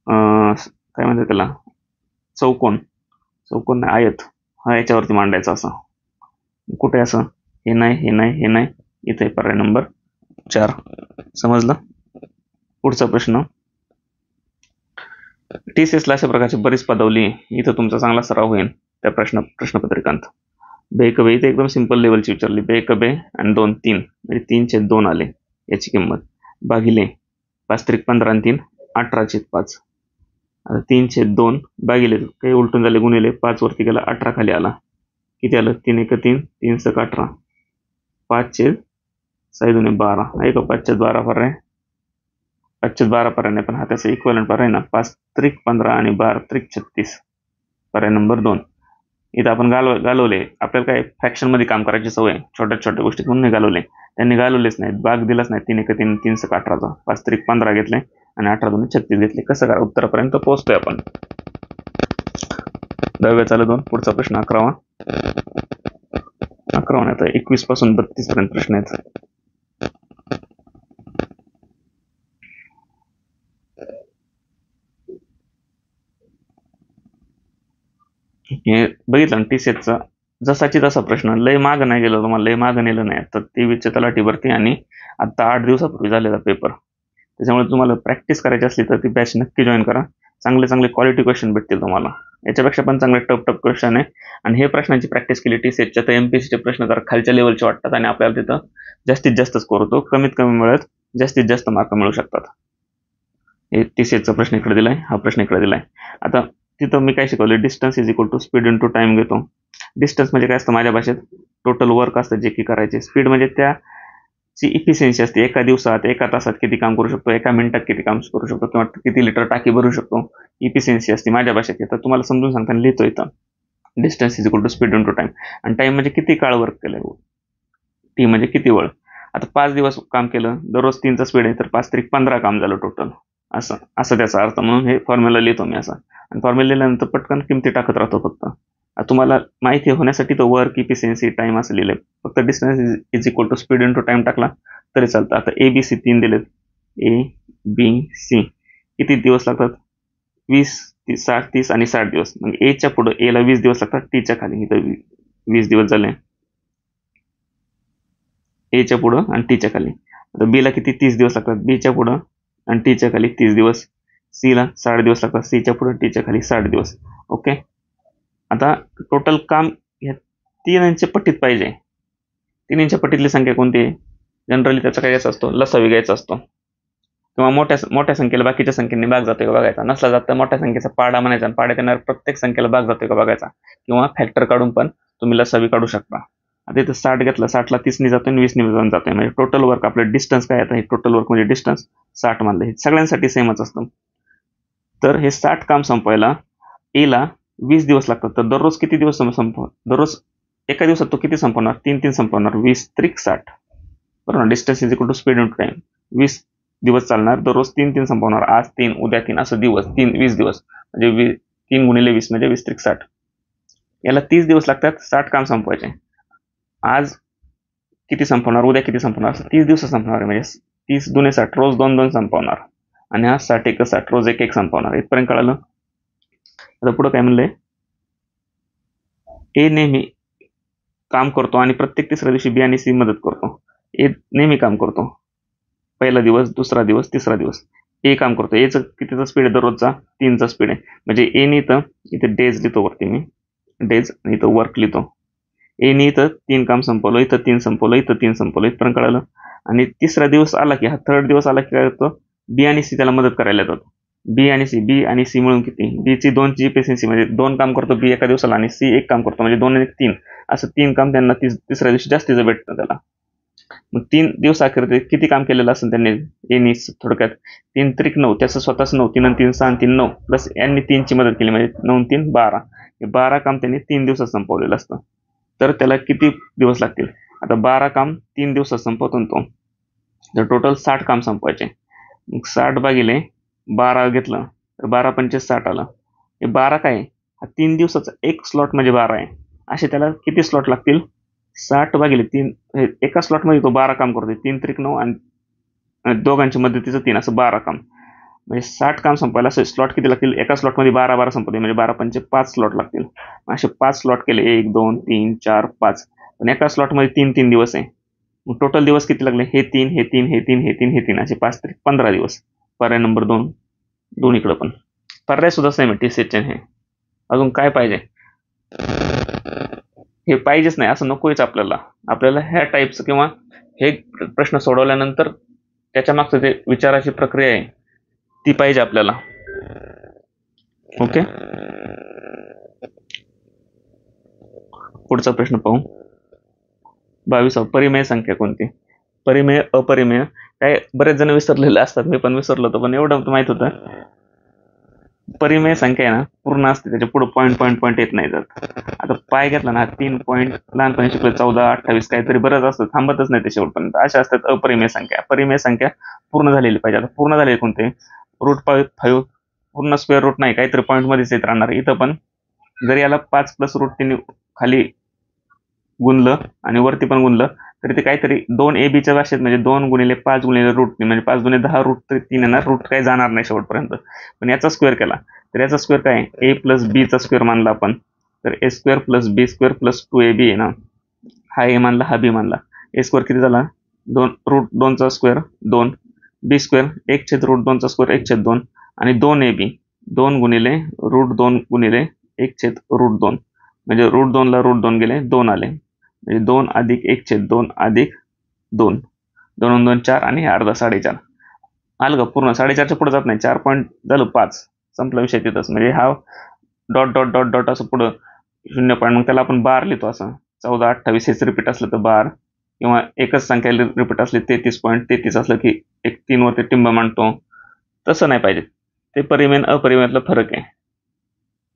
S1: काय म्हणतात त्याला, चौकोन नाही, आयत, हा याच्यावरती मांडायचा असा. कुठे असं, हे नाही, इथे. पर्याय नंबर 4. समजलं. पुढचा प्रश्न. TCS ला अशा प्रकारची बरीच पदावली, इथं तुमचा चांगला सराव होईल त्या प्रश्नपत्रिकांत. बेकबे इथे एकदम सिंपल लेवलची विचारली. बेकबे आणि 2 3 म्हणजे 3/2 आले याची किंमत, भागिले 5×15 आणि 3 18/5. आता 3/2 भागिले काही उलटून झाले, गुणिले 5 वरती गेला, 18 खाली आला. किती आलं, 3 1 3, 3 6 18, 5/6 12 आहे का. 5/12 पर्याय, 5/12 पर्याय नाही, पण हा त्याचा इक्वलंट पर्याय ना. 5×15 आणि 12×36. पर्याय नंबर 2. इथं आपण घालवले. आपल्याला काय फ्रॅक्शन मध्ये काम करायची सवय, छोट्या गोष्टीत म्हणून नाही घालवले. त्यांनी घालवलेच नाहीत, भाग दिलाच नाही. 3 1 3, 3 6 18चा, 5×15 घेतले आणि 18×2 घेतले. कसं करा, उत्तरापर्यंत पोहोचतोय आपण. 10व्या चालू 2. पुढचा प्रश्न 11वा. 11वा आता 21 पासून 32 पर्यंत प्रश्न आहेत. हे बघितलं TCSचा जसाची तसा प्रश्न. लय माग नाही गेलो, तुम्हाला लय माग नेलं नाही. तर 23च्या तलाठी भरती आणि आता 8 दिवसापूर्वी झालेला पेपर. त्याच्यामुळे तुम्हाला प्रॅक्टिस करायची असली तर ती बॅच नक्की जॉईन करा. चांगले क्वालिटी क्वेश्चन भेटतील तुम्हाला. याच्यापेक्षा पण चांगले टफ क्वेश्चन आहे. आणि हे प्रश्नांची प्रॅक्टिस केली TCSच्या तर MPSCचे प्रश्न जरा खालच्या लेवलचे वाटतात आणि आपल्याला तिथं जास्तीत जास्त स्कोर होतो. कमीत कमी वेळात जास्तीत जास्त मार्क मिळू शकतात. हे TCHचा प्रश्न इकडे दिलाय, हा प्रश्न इकडे दिलाय. आता तिथं मी काय शिकवलं, distance is equal to speed into time घेतो. डिस्टन्स म्हणजे काय असतं माझ्या भाषेत, टोटल वर्क असतं जे की करायचे. स्पीड म्हणजे त्याची इफिशियन्सी असते, एका दिवसात एका तासात किती काम करू शकतो, एका मिनिटात किती काम करू शकतो, किंवा किती लिटर टाकी भरू शकतो, इफिशियन्सी असते माझ्या भाषेत. तर तुम्हाला समजून सांगताना लिहितो इथं, distance is equal to speed into time. आणि टाइम म्हणजे किती काळ वर्क केलंय, टी म्हणजे किती वेळ. आता 5 दिवस काम केलं, दररोज 3चा स्पीड आहे, तर 5 त्रिक 15 काम झालं टोटल. असं असं त्याचा अर्थ. म्हणून हे फॉर्म्युला लिहितो मी असा. आणि फॉर्म्युला लिहिल्यानंतर पटकन किमती टाकत राहतो फक्त. तुम्हाला माहिती होण्यासाठी तो वर्क, इफिशियन्सी, टाइम असं लिहिलंय. फक्त distance is equal to speed into time टाकला तरी चालतं. आता ABC 3 दिलेत, ABC किती दिवस लागतात, 20, 60, 30 आणि 60 दिवस. मग एच्या पुढं एला 20 दिवस लागतात, टीच्या खाली इथं 20 दिवस झाले, एच्या पुढं आणि टीच्या खाली. आता बीला किती, 30 दिवस लागतात, बीच्या पुढं आणि टीच्या खाली 30 दिवस. सीला 60 दिवस लागतात, सीच्या पुढं टीच्या खाली 60 दिवस. ओके. आता टोटल काम ह्या 3 पट्टीत पाहिजे. 3 पट्टीतली संख्या कोणती आहे, जनरली त्याचा काय घ्यायचा असतो, लसावी घ्यायचा असतो, किंवा मोठ्या संख्येला बाकीच्या संख्येने भाग जातोय का बघायचा. नसला जात तर मोठ्या संख्येचा पाडा म्हणायचा, आणि पाड्यात येणार प्रत्येक संख्येला भाग जातोय का बघायचा, किंवा फॅक्टर काढून पण तुम्ही लसावी काढू शकता. आता इथं 60 घेतलं, 60ला 30 जातोय आणि 20 जातोय, म्हणजे टोटल वर्क आपलं डिस्टन्स काय आता, हे टोटल वर्क म्हणजे डिस्टन्स 60 मानलं. हे सगळ्यांसाठी सेमच असतं. तर हे 60 काम संपवायला एला 20 दिवस लागतात. तर दररोज किती दिवस दररोज एका दिवसात तो किती संपवणार, 3 संपवणार, 20 त्रिक 60, बरोबर. Distance is equal to speed into time. 20 दिवस चालणार, दररोज 3 संपवणार, आज 3, उद्या 3, असं दिवस 20 दिवस, म्हणजे 3 गुणिले 20 म्हणजे 20 त्रिक 60. याला 30 दिवस लागतात 60 काम संपवायचे. आज किती संपवणार, उद्या किती संपवणार, असं 30 दिवस संपणार आहे. म्हणजे 30 दुने 60, रोज 2 संपवणार, आणि हा 60 एक 60, रोज 1 संपवणार. इथपर्यंत कळालं. आता पुढं काय म्हणलंय, ए नेहमी काम करतो आणि प्रत्येक तिसऱ्या दिवशी बी आणि सी मदत करतो. ए नेहमी काम करतो, पहिला दिवस, दुसरा दिवस, तिसरा दिवस. ए काम करतो. एचं कितीचा स्पीड आहे दररोजचा, 3चा स्पीड आहे. म्हणजे एने इथे डेज लिहितो वरती मी, डेज, आणि इथं वर्क लिहितो. एने इथं 3 काम संपवलं, इथं 3 संपवलं, इथं 3 संपवलं, इथपर्यंत कळालं. आणि तिसरा दिवस आला की, हा थर्ड दिवस आला की काय करतो, बी आणि सी त्याला मदत करायला येतात. बी आणि सी मिळून किती, बीची 2ची इफिशियन्सी म्हणजे 2 काम करतो बी एका दिवसाला, आणि सी 1 काम करतो, म्हणजे 2 आणि 3, असं 3 काम त्यांना तिसऱ्या दिवशी जास्तीचं भेटतं त्याला. मग 3 दिवस अखेर ते किती काम केलेलं असेल त्यांनी, यांनी थोडक्यात 3 त्रिक 9, त्याचं स्वतःच 9, 3 आणि 3 6 आणि 3 9, प्लस यांनी 3ची मदत केली, म्हणजे 9 आणि 3 12. हे 12 काम त्यांनी 3 दिवसात संपवलेलं असतं. तर त्याला किती दिवस लागतील, आता 12 काम 3 दिवसात संपवतो तो. तर टोटल 60 काम संपवायचे. मग 60 भागिले 12 घेतलं तर 12 पंचे 60 आलं. हे 12 काय, हा 3 दिवसाचा एक स्लॉट म्हणजे 12 आहे. असे त्याला किती स्लॉट लागतील, 60 भागिले 3, एका स्लॉटमध्ये तो 12 काम करतोय, 3 त्रिक 9 आणि दोघांच्या मदतीचं 3, असं 12 काम. म्हणजे 60 काम संपवायला असे स्लॉट किती लागतील, एका स्लॉटमध्ये 12 संपवते, म्हणजे 12 पंचे 5 स्लॉट लागतील. असे 5 स्लॉट केले, 1 2 3 4 5, पण एका स्लॉटमध्ये 3 दिवस आहे. मग टोटल दिवस किती लागले, हे 3 हे 3 हे 3 हे 3 हे 3, असे 5 त्रिक 15 दिवस. पर्याय नंबर 2 इकडं पण पर्याय सुद्धा सेम आहे TCHचे. हे अजून काय पाहिजे, हे पाहिजेच नाही असं नकोच आपल्याला ह्या टाईपचं, किंवा हे प्रश्न सोडवल्यानंतर त्याच्या मागचं जे विचाराची प्रक्रिया आहे ती पाहिजे आपल्याला. ओके, पुढचा प्रश्न पाहू. 22. परिमेय संख्या कोणती, परिमेय, अपरिमेय, काय बरेच जण विसरलेले असतात, मी पण विसरलो होतो, पण एवढं माहित होतं, परिमेय संख्या आहे ना पूर्ण असते, त्याच्या पुढे पॉईंट येत नाही. आता पाय घेतला ना, 3 पॉईंट लहानपणी शिकले, 14 28 काहीतरी बरंच असतं, थांबतच नाही ते शेवटपर्यंत. अशा असतात अपरिमेय संख्या. परिमेय संख्या पूर्ण झालेली पाहिजे. आता पूर्ण झालेले कोणते, √5 पूर्ण स्क्वेअर रूट नाही, काहीतरी पॉईंट मध्येच येत राहणार. इथं पण जर याला 5 प्लस √3 खाली गुणलं आणि वरती पण गुणलं, तर ते काहीतरी 2 ABच्या भाषेत, म्हणजे 2 गुणिले 5 गुणिले √3, म्हणजे 5 दुने 10 √3 येणार. रूट काही जाणार नाही शेवटपर्यंत. पण याचा स्क्वेअर केला तर याचा स्क्वेअर काय, A प्लस बीचा स्क्वेअर मानला आपण, तर A² plus B² plus 2AB आहे ना. हा A मानला, हा B मानला. A² किती झाला, 2√2चा स्क्वेअर 2, B² 1/√2चा स्क्वेअर 1/2, आणि 2AB 2 गुणिले √2 गुणिले 1/√2, म्हणजे √2ला √2 गेले, 2 आले, म्हणजे 2 अधिक 1/2 अधिक 2, 2 2 4, आणि अर्धा 4.5. आलं का? पूर्ण 4.5च्या पुढे जात नाही. 4 पॉईंट झालं 5, संपला विषय तिथंच. म्हणजे हा डॉट डॉट डॉट डॉट असं पुढं 0 पॉईंट, मग त्याला आपण बार लिहितो असं. 14, 28 हेच रिपीट असलं तर बार, किंवा एकच संख्या रिपीट असली 33.33 असलं की एक 3 वरती टिंब मांडतो. तसं नाही पाहिजे. ते परिमेय अपरिमेयातला फरक आहे.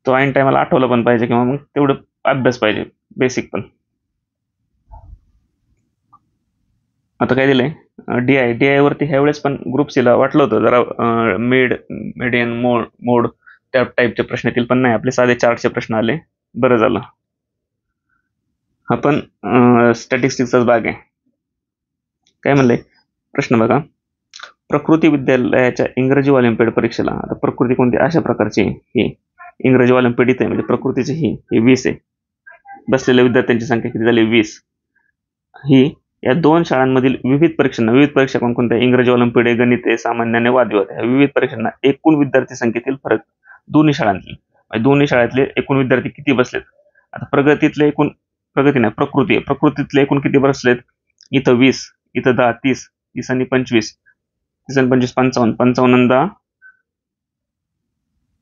S1: तो ऐन टायमाला आठवलं पण पाहिजे, किंवा मग तेवढं अभ्यास पाहिजे, बेसिक पण. आता काय दिलंय? DI वरती ह्या वेळेस पण ग्रुप सीला वाटलं होतं जरा मीडियन मोड त्या टाईपचे प्रश्न येतील, पण नाही, आपले साधे चार्टचे प्रश्न आले. बरं झालं. हा पण स्टॅटिस्टिक्सचाच भाग आहे. काय म्हणलंय प्रश्न बघा. प्रकृती विद्यालयाच्या इंग्रजी ऑलिम्पियाड परीक्षेला, आता प्रकृती कोणती अशा प्रकारची ही इंग्रजी ऑलिम्पियाड इथे, म्हणजे प्रकृतीची ही 20 आहे. बसलेल्या विद्यार्थ्यांची संख्या किती झाली? 20. ही या दोन शाळांमधील विविध परीक्षा कोणकोणत्या? इंग्रजी ऑलिम्पियाड आहे, गणित आहे, सामान्य आणि वादविवाद. ह्या विविध परीक्षांना एकूण विद्यार्थी संख्येतील फरक दोन्ही शाळांतले, म्हणजे दोन्ही शाळेतले एकूण विद्यार्थी किती बसलेत? आता प्रगतीतले एकूण, प्रगती नाही, प्रकृती आहे, प्रकृतीतले एकूण किती बसलेत? इथं 20, इथं 10, 30, 30 आणि 25, 30 आणि 25 55, 55 आणि 10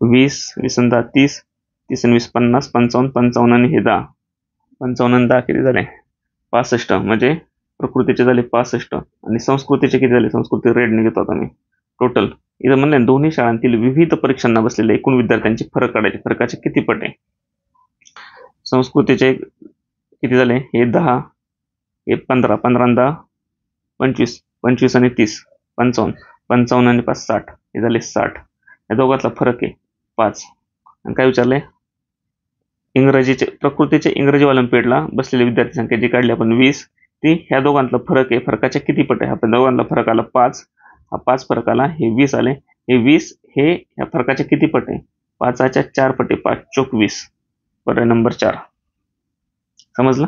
S1: 20, 20 आणि 10 30, 30 आणि 20 50, 55, 55 आणि हे 10, 55 आणि 10 किती झाले? 65. म्हणजे प्रकृतीचे झाले 65, आणि संस्कृतीचे किती झाले? संस्कृती रेड निघतो आता मी. टोटल इथं म्हणलं दोन्ही शाळांतील विविध परीक्षांना बसलेले एकूण विद्यार्थ्यांचे फरक काढायचे. फरकाचे किती पट आहे? संस्कृतीचे किती झाले? हे 10, हे 15, 15 आणि 10 25, 25 आणि 30 55, 55 आणि 5 60, हे झाले 60. या दोघातला फरक आहे 5. आणि काय विचारलंय? प्रकृतीचे इंग्रजी ऑलिम्पियाडला बसलेली विद्यार्थी संख्या जी काढली आपण 20, ती ह्या दोघांतला फरक आहे. फरकाच्या किती पट आहे? आपण दोघांना फरक आला 5, हा 5 फरक आला, हे 20 आले. हे 20 हे ह्या फरकाच्या किती पट आहे? 5च्या 4 पट आहे. 5 चोक 20. पर्याय नंबर 4. समजलं?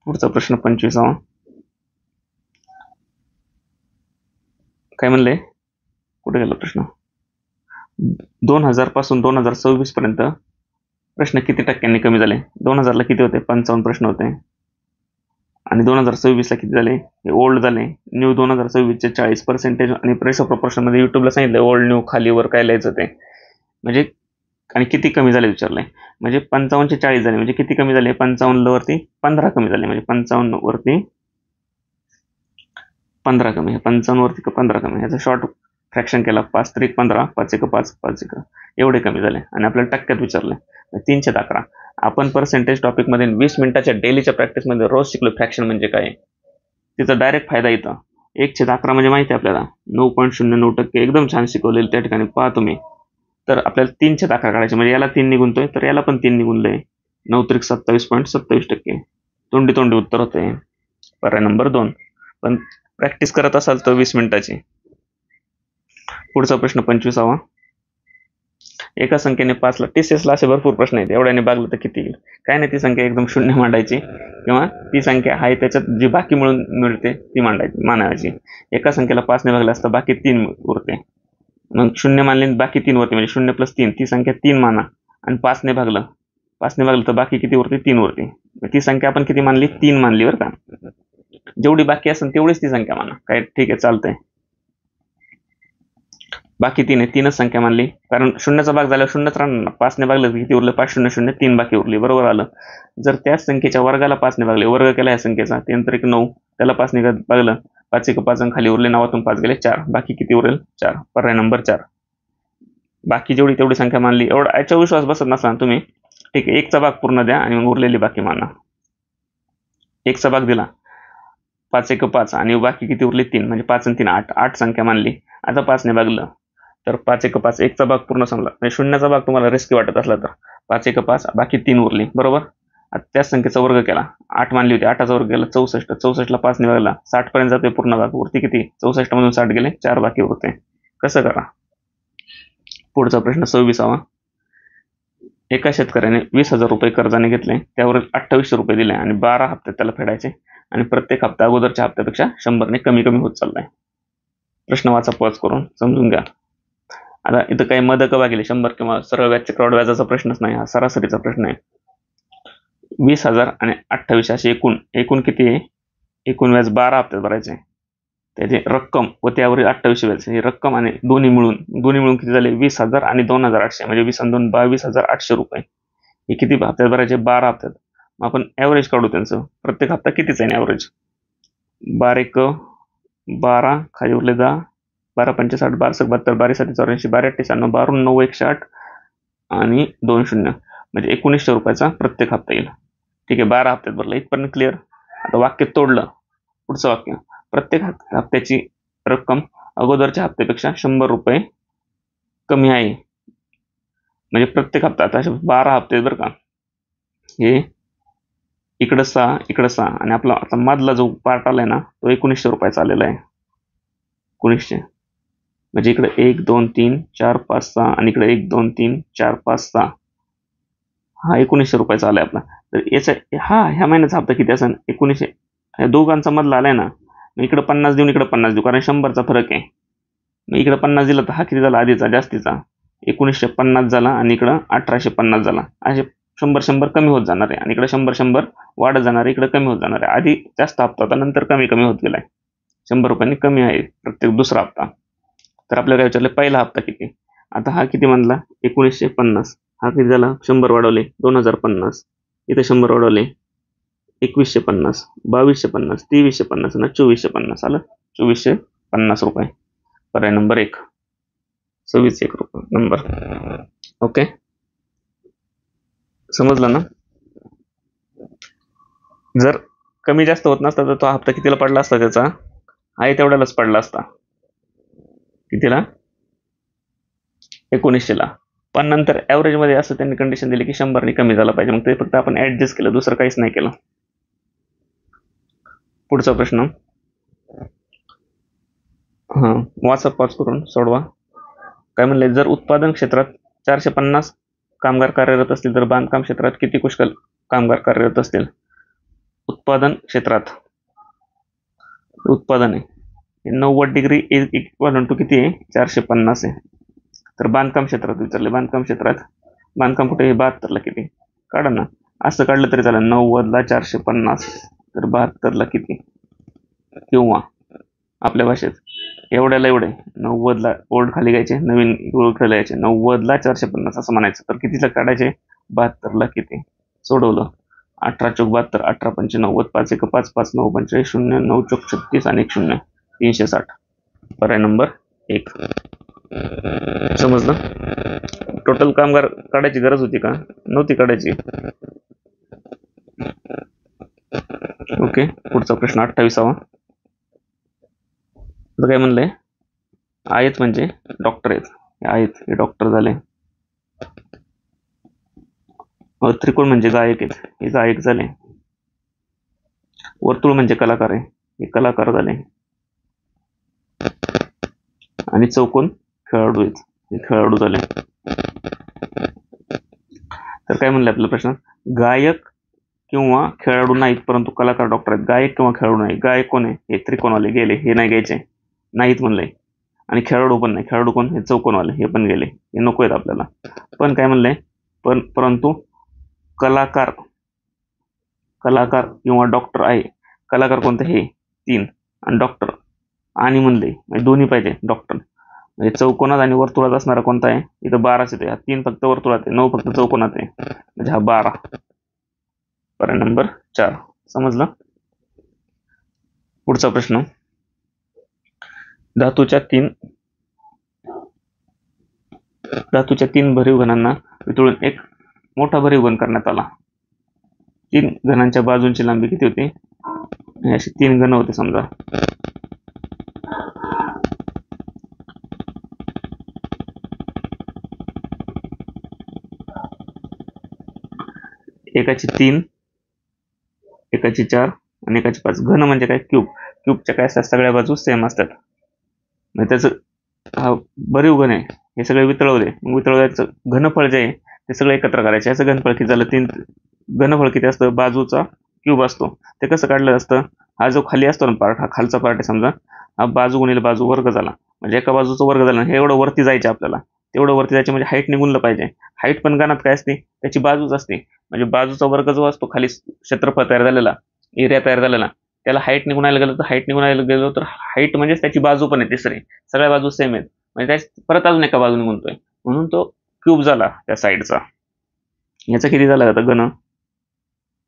S1: पुढचा प्रश्न 25वा. काय म्हणले? कुठे गेला प्रश्न? 2000 पासून 2026 पर्यंत प्रश्न किती टक्क्यांनी कमी झाले? 2000ला किती होते? 55 प्रश्न होते, आणि 2026ला किती झाले? हे ओल्ड झाले. न्यू 2026चे 40%, आणि प्रेशर प्रोपोर्शन मध्ये युट्यूबला सांगितलं ओल्ड न्यू खालीवर काय लिहायचं ते, म्हणजे आणि किती कमी झाले विचारलंय. म्हणजे 55चे 40 झाले, म्हणजे किती कमी झाले? 55 वरती 15 कमी झाले, म्हणजे 55 वरती 15 कमी, 55 वरती 15 कमी. याचा शॉर्ट फ्रॅक्शन केला, 5 3 15, 5 1 5, 5 1 एवढे कमी झाले. आणि आपल्याला टक्क्यात विचारलंय 311. आपण पर्सेंटेज टॉपिक मध्ये 20 मिनिटाच्या डेलीच्या प्रॅक्टिसमध्ये रोज शिकलो फ्रॅक्शन म्हणजे काय. तिचा डायरेक्ट फायदा येतो. 111 म्हणजे माहिती आहे आपल्याला 9.09%, एकदम छान शिकवलेलं त्या ठिकाणी पहा तुम्ही. तर आपल्याला 311 काढायचे, म्हणजे याला 3 निघूनतोय तर याला पण 3 निघूनलंय. 9 27.27%. तोंडी तोंडी उत्तर होते. पर्याय नंबर 2. पण प्रॅक्टिस करत असाल तर 20 मिनिटाची. पुढचा प्रश्न 25वा. एका संख्येने 5ला TCSला असे भरपूर प्रश्न आहेत. एवढ्याने भागलं तर किती येईल? काय नाही, ती संख्या एकदम शून्य मांडायची, किंवा ती संख्या आहे त्याच्यात जी बाकी मिळून मिळते ती मानायची. एका संख्येला 5ने भागलं असतं बाकी 3 उरते, मग शून्य मानले बाकी 3 उरते, म्हणजे 0 + 3, ती संख्या 3 माना. आणि 5ने भागलं तर बाकी किती उरते? 3 उरते. ती संख्या आपण किती मानली? 3 मानली बरं का. जेवढी बाकी असेल तेवढीच ती संख्या माना. काय ठीक आहे, चालतंय. बाकी 3 आहे, 3च संख्या मानली, कारण शून्याचा भाग झाल्यावर शून्यच राहणार. 5ने भागलं किती उरलं? 5 0 0, 3 बाकी उरली. बरोबर आलं. जर त्याच संख्येच्या वर्गाला 5ने भागले, वर्ग केला या संख्येचा, 3 1 9, त्याला 5ने भागलं, 5 1 5 आणि खाली उरले 9तून 5 गेले 4, बाकी किती उरेल? 4. पर्याय नंबर 4. बाकी जेवढी तेवढी संख्या मानली. एवढा याचा विश्वास बसत नसला तुम्ही, ठीक आहे, 1चा भाग पूर्ण द्या आणि मग उरलेली बाकी माना. 1चा भाग दिला, 5 1 5, आणि बाकी किती उरले? 3, म्हणजे 5 आणि 3 8, 8 संख्या मानली. आता 5ने भागलं तर 5 1 5, 1चा भाग पूर्ण संपला. म्हणजे शून्याचा भाग तुम्हाला रिस्की वाटत असला तर 5 1 5, बाकी 3 उरली. बरोबर. आता त्याच संख्येचा वर्ग केला, 8 मानली होती, 8चा वर्ग केला 64, 64ला 5ने भागला, 60 पर्यंत जाते पूर्ण भाग, उरती किती? 64 मधून 60 गेले, 4 बाकी उरते. कसं करा? पुढचा प्रश्न 26वा. एका शेतकऱ्याने 20,000 रुपये कर्जाने घेतले, त्यावर 2800 रुपये दिले आणि 12 हप्ते त्याला फेडायचे, आणि प्रत्येक हप्ता अगोदरच्या हप्त्यापेक्षा 100ने कमी कमी होत चाललाय. प्रश्न वाचा पॉज करून, समजून घ्या. आता इथं काही मदक भागिले 100 किंवा सरळ व्याज चक्रवाढ व्याजाचा प्रश्नच नाही, हा सरासरीचा प्रश्न आहे. 20,000 आणि 28 असे एकूण किती आहे? एकूण व्याज 12 हप्त्यात भरायचे. त्याची रक्कम व त्यावरील 28 व्याज ही रक्कम आणि दोन्ही मिळून किती झाले 20,000 आणि 2,800 म्हणजे 20 आणि 2 22,800 रुपये. हे किती हप्त्यात भरायचे 12 हप्त्यात. मग आपण ॲव्हरेज काढू त्यांचं. प्रत्येक हप्ता कितीच आहे ॲव्हरेज 12 12 खाली उरले 10 12 पंचे 60 12 72 12 7 84 12 98 12 9 108 आणि 2 शून्य म्हणजे 1900 रुपयाचा प्रत्येक हप्ता येईल. ठीक आहे 12 हप्त्यात भरला इथपर्यंत क्लिअर. आता वाक्य तोडलं. पुढचं वाक्य प्रत्येक हप्त्याची रक्कम अगोदरच्या हप्त्यापेक्षा 100 रुपये कमी आहे. म्हणजे प्रत्येक हप्ता आता 12 हप्ते बरं का. हे इकडं 6 इकडं 6 आणि आपला आता मधला जो पार्ट आलाय ना तो 1900 रुपयाचा आलेला आहे. 1900 म्हणजे इकडे 1 2 3 4 5 6 आणि इकडे 1 2 3 4 5 6 हा 1900 रुपयाचा आलाय आपला. तर याचा ह्या महिन्याचा हप्ता किती असेल 1900. ह्या दोघांचा मधला आलाय ना मग इकडे 50 देऊन इकडे 50 देऊ कारण 100चा फरक आहे. मग इकडे 50 दिला तर हा किती झाला आधीचा जास्तीचा 1950 झाला आणि इकडं 1850 झाला. असे 100 कमी होत जाणार आहे आणि इकडे 100 वाढत जाणार आहे इकडे कमी होत जाणार आहे. आधी जास्त हप्ता होता नंतर कमी होत गेलाय 100 रुपयांनी कमी आहे प्रत्येक दुसरा हप्ता. तर आपल्याला विचारलं पहिला हप्ता किती. आता हा किती म्हणला 1950 हा किती झाला 100 वाढवले 2050 इथे 100 वाढवले 2150 2250 2350 आणि 2450 आलं 2450 रुपये. पर्याय नंबर 1 26 रुपये नंबर. ओके समजलं ना. जर कमी जास्त होत नसता तर तो हप्ता कितीला पडला असता त्याचा आहे तेवढ्यालाच पडला असता. कितीला 1900ला. पण नंतर ॲव्हरेज मध्ये असं त्यांनी कंडिशन दिली की 100 कमी झाला पाहिजे. मग ते फक्त आपण ऍडजस्ट केलं दुसरं काहीच नाही केलं. पुढचा प्रश्न व्हॉट्सअप पॉज करून सोडवा. काय म्हणले जर उत्पादन क्षेत्रात 450 कामगार कार्यरत असतील तर बांधकाम क्षेत्रात किती कुशल कामगार कार्यरत असतील. उत्पादन क्षेत्रात उत्पादन आहे 90 डिग्री इक्वल टू किती आहे 450 आहे. तर बांधकाम क्षेत्रात विचारले बांधकाम क्षेत्रात बांधकाम कुठे आहे 72ला किती काढा ना. असं काढलं तरी चालेल 90ला 450 तर 72ला किती किंवा आपल्या भाषेत एवढ्याला एवढे 90ला ओल्ड खाली घ्यायचे नवीन ओल्ड खाली घ्यायचे 90ला 450 असं म्हणायचं. तर कितीला काढायचे 72ला किती सोडवलं 18 चौक 72 18 पंचे 90 5 1 5 5 9 45 0 9 चौक 36 आणि 1 0 360. पर्याय नंबर 1. समजलं. टोटल कामगार काढायची गरज होती का नव्हती काढायची. ओके पुढचा प्रश्न 28वा. काय म्हणलंय आहेत म्हणजे डॉक्टर आहेत हे डॉक्टर झाले. त्रिकोण म्हणजे गायक आहेत हे गायक झाले. वर्तुळ म्हणजे कलाकार आहे हे कलाकार झाले. आणि चौकोन खेळाडू आहेत हे खेळाडू झाले. तर काय म्हणलं आपला प्रश्न गायक किंवा खेळाडू नाहीत परंतु कलाकार डॉक्टर आहेत. गायक किंवा खेळाडू नाही. गायक कोण आहे हे त्रिकोणवाले गेले हे नाही घ्यायचे नाहीत म्हणलंय. आणि खेळाडू पण नाही. खेळाडू कोण हे चौकोनवाले हे पण गेले हे नको आहेत आपल्याला. पण काय म्हणलंय परंतु कलाकार किंवा डॉक्टर आहे. कलाकार कोणतं हे 3 आणि डॉक्टर आणि म्हणले म्हणजे दोन्ही पाहिजे डॉक्टर. म्हणजे चौकोनात आणि वर्तुळात असणारा कोणता आहे इथं 12च येते. 3 फक्त वर्तुळात आहे 9 फक्त चौकोनात आहे म्हणजे हा 12. पर्याय नंबर 4. समजलं. पुढचा प्रश्न धातूच्या तीन भरीव घनांना वितळून एक मोठा भरीव घन करण्यात आला. 3 घनांच्या बाजूंची लांबी किती होती अशी 3 घन होते समजा. एकाची 3 एकाची 4 आणि एकाची 5. घन म्हणजे काय क्यूबच्या काय असतात सगळ्या बाजू सेम असतात. म्हणजे त्याचं हा भरीव घन आहे हे सगळे वितळवले. वितळवायचं घनफळ जे आहे ते सगळं एकत्र करायचे. याचं घनफळ किती झालं 3. घनफळ किती असतं बाजूचा क्यूब असतो ते कसं काढलं असतं. हा जो खाली असतो ना पार्ट हा खालचा पार्ट आहे समजा. हा बाजू गुणिले बाजू वर्ग झाला म्हणजे एका बाजूचा वर्ग झाला. हे एवढं वरती जायचे आपल्याला तेवढं वरती जायचे म्हणजे हाईट निघूनलं पाहिजे. हाईट पण घनात काय असते त्याची बाजूच असते. म्हणजे बाजूचा वर्ग जो असतो खाली क्षेत्रफळ तयार झालेला एरिया तयार झालेला त्याला हाईट निघून आयला गेलो तर हाईट निघून आयला गेलो तर हाईट म्हणजेच त्याची बाजू पण आहे तिसरी, सगळ्या बाजू सेम आहेत, म्हणजे त्या परत अजून एका बाजूने गुणतोय म्हणून तो क्यूब झाला त्या साईडचा. याचा किती झाला आता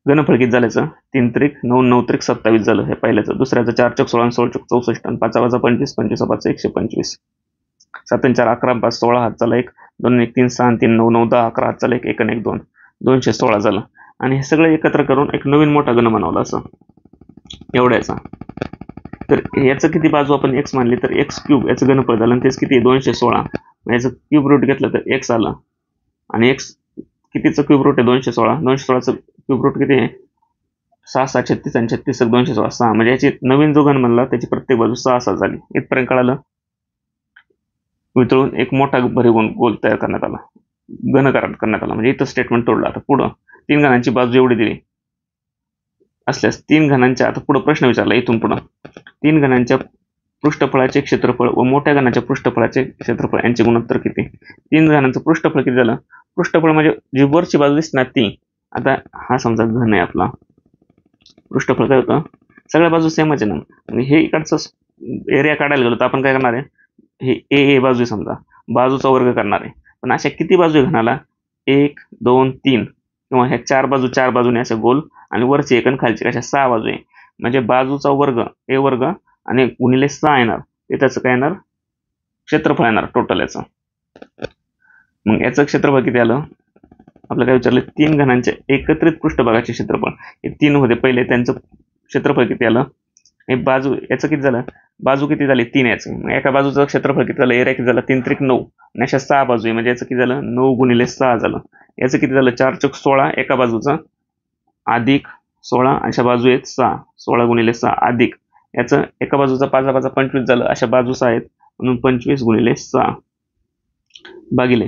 S1: घनफळ किती झाल्याचं 3 त्रिक 9 9 त्रिक 27 झालं हे पहिल्याचं. दुसऱ्याचं 4 चौक 16 16 चौक 64 आणि 5 वाजा 25 25 5 125 7 4 11 5 16 हात झाला 1 2 1 3 6 3 9 9 10 11 हात झाला 1 1 1 2 216 झालं. आणि हे सगळं एकत्र करून एक नवीन मोठा घन बनवला असं एवढ्याचा. तर याचं किती बाजू आपण x मानली तर x क्यूब याचं घनफळ झालं आणि तेच किती 216. याचं क्यूब रूट घेतलं तर x आलं आणि x कितीचं क्यूब रूट आहे 216. 216चं क्यूब रूट किती आहे 6 6 36 आणि 36 216 6. म्हणजे याची नवीन जो घन बनला त्याची प्रत्येक बाजू 6 6 झाली. इथपर्यंत कळालं. वितळून एक मोठा भरीव गोल तयार करण्यात आला, घन करण्यात आला. म्हणजे इथं स्टेटमेंट तोडलं. आता पुढं 3 घनांची बाजू एवढी दिली असल्यास 3 घनांच्या, आता पुढं प्रश्न विचारला इथून पुढं 3 घनांच्या पृष्ठफळाचे क्षेत्रफळ व मोठ्या घनाच्या पृष्ठफळाचे क्षेत्रफळ यांचे गुणोत्तर किती. 3 घनांचं पृष्ठफळ किती झालं. पृष्ठफळ म्हणजे जी वरची बाजू दिसणार ती. आता हा समजा घन आहे आपला, पृष्ठफळ काय होतं सगळ्या बाजू सेमच आहे ना. म्हणजे हे इकडचं एरिया काढायला गेलो तर आपण काय करणार आहे, हे ए बाजू समजा बाजूचा वर्ग करणार आहे. पण अशा किती बाजू आहे घनाला 1 2 3 किंवा ह्या 4 बाजूने असे गोल आणि वरची एक आणि खालची अशा 6 बाजू आहे. म्हणजे बाजूचा वर्ग ए वर्ग आणि गुणिले 6 येणार, ते त्याचं काय येणार क्षेत्रफळ येणार टोटल याचं. मग याचं क्षेत्रफळ किती आलं आपलं काय विचारलं 3 घनांच्या एकत्रित पृष्ठभागाचे क्षेत्रफळ. हे 3 होते पहिले, त्यांचं क्षेत्रफळ किती आलं. हे बाजू याचं किती झालं, बाजू किती झाली 3 याचं. मग एका बाजूचं क्षेत्रफळ किती झालं, एरिया किती झाला 3 त्रिक 9 आणि अशा 6 बाजू आहे. म्हणजे याचं किती झालं 9 गुणिले 6 झालं. याचं किती झालं 4 चौक 16 एका बाजूचं अधिक 16 अशा बाजू आहेत 6 16 गुणिले 6 अधिक याचं एका बाजूचा 5 5 25 झालं. अशा बाजू 6 आहेत म्हणून 25 गुणिले 6 भागिले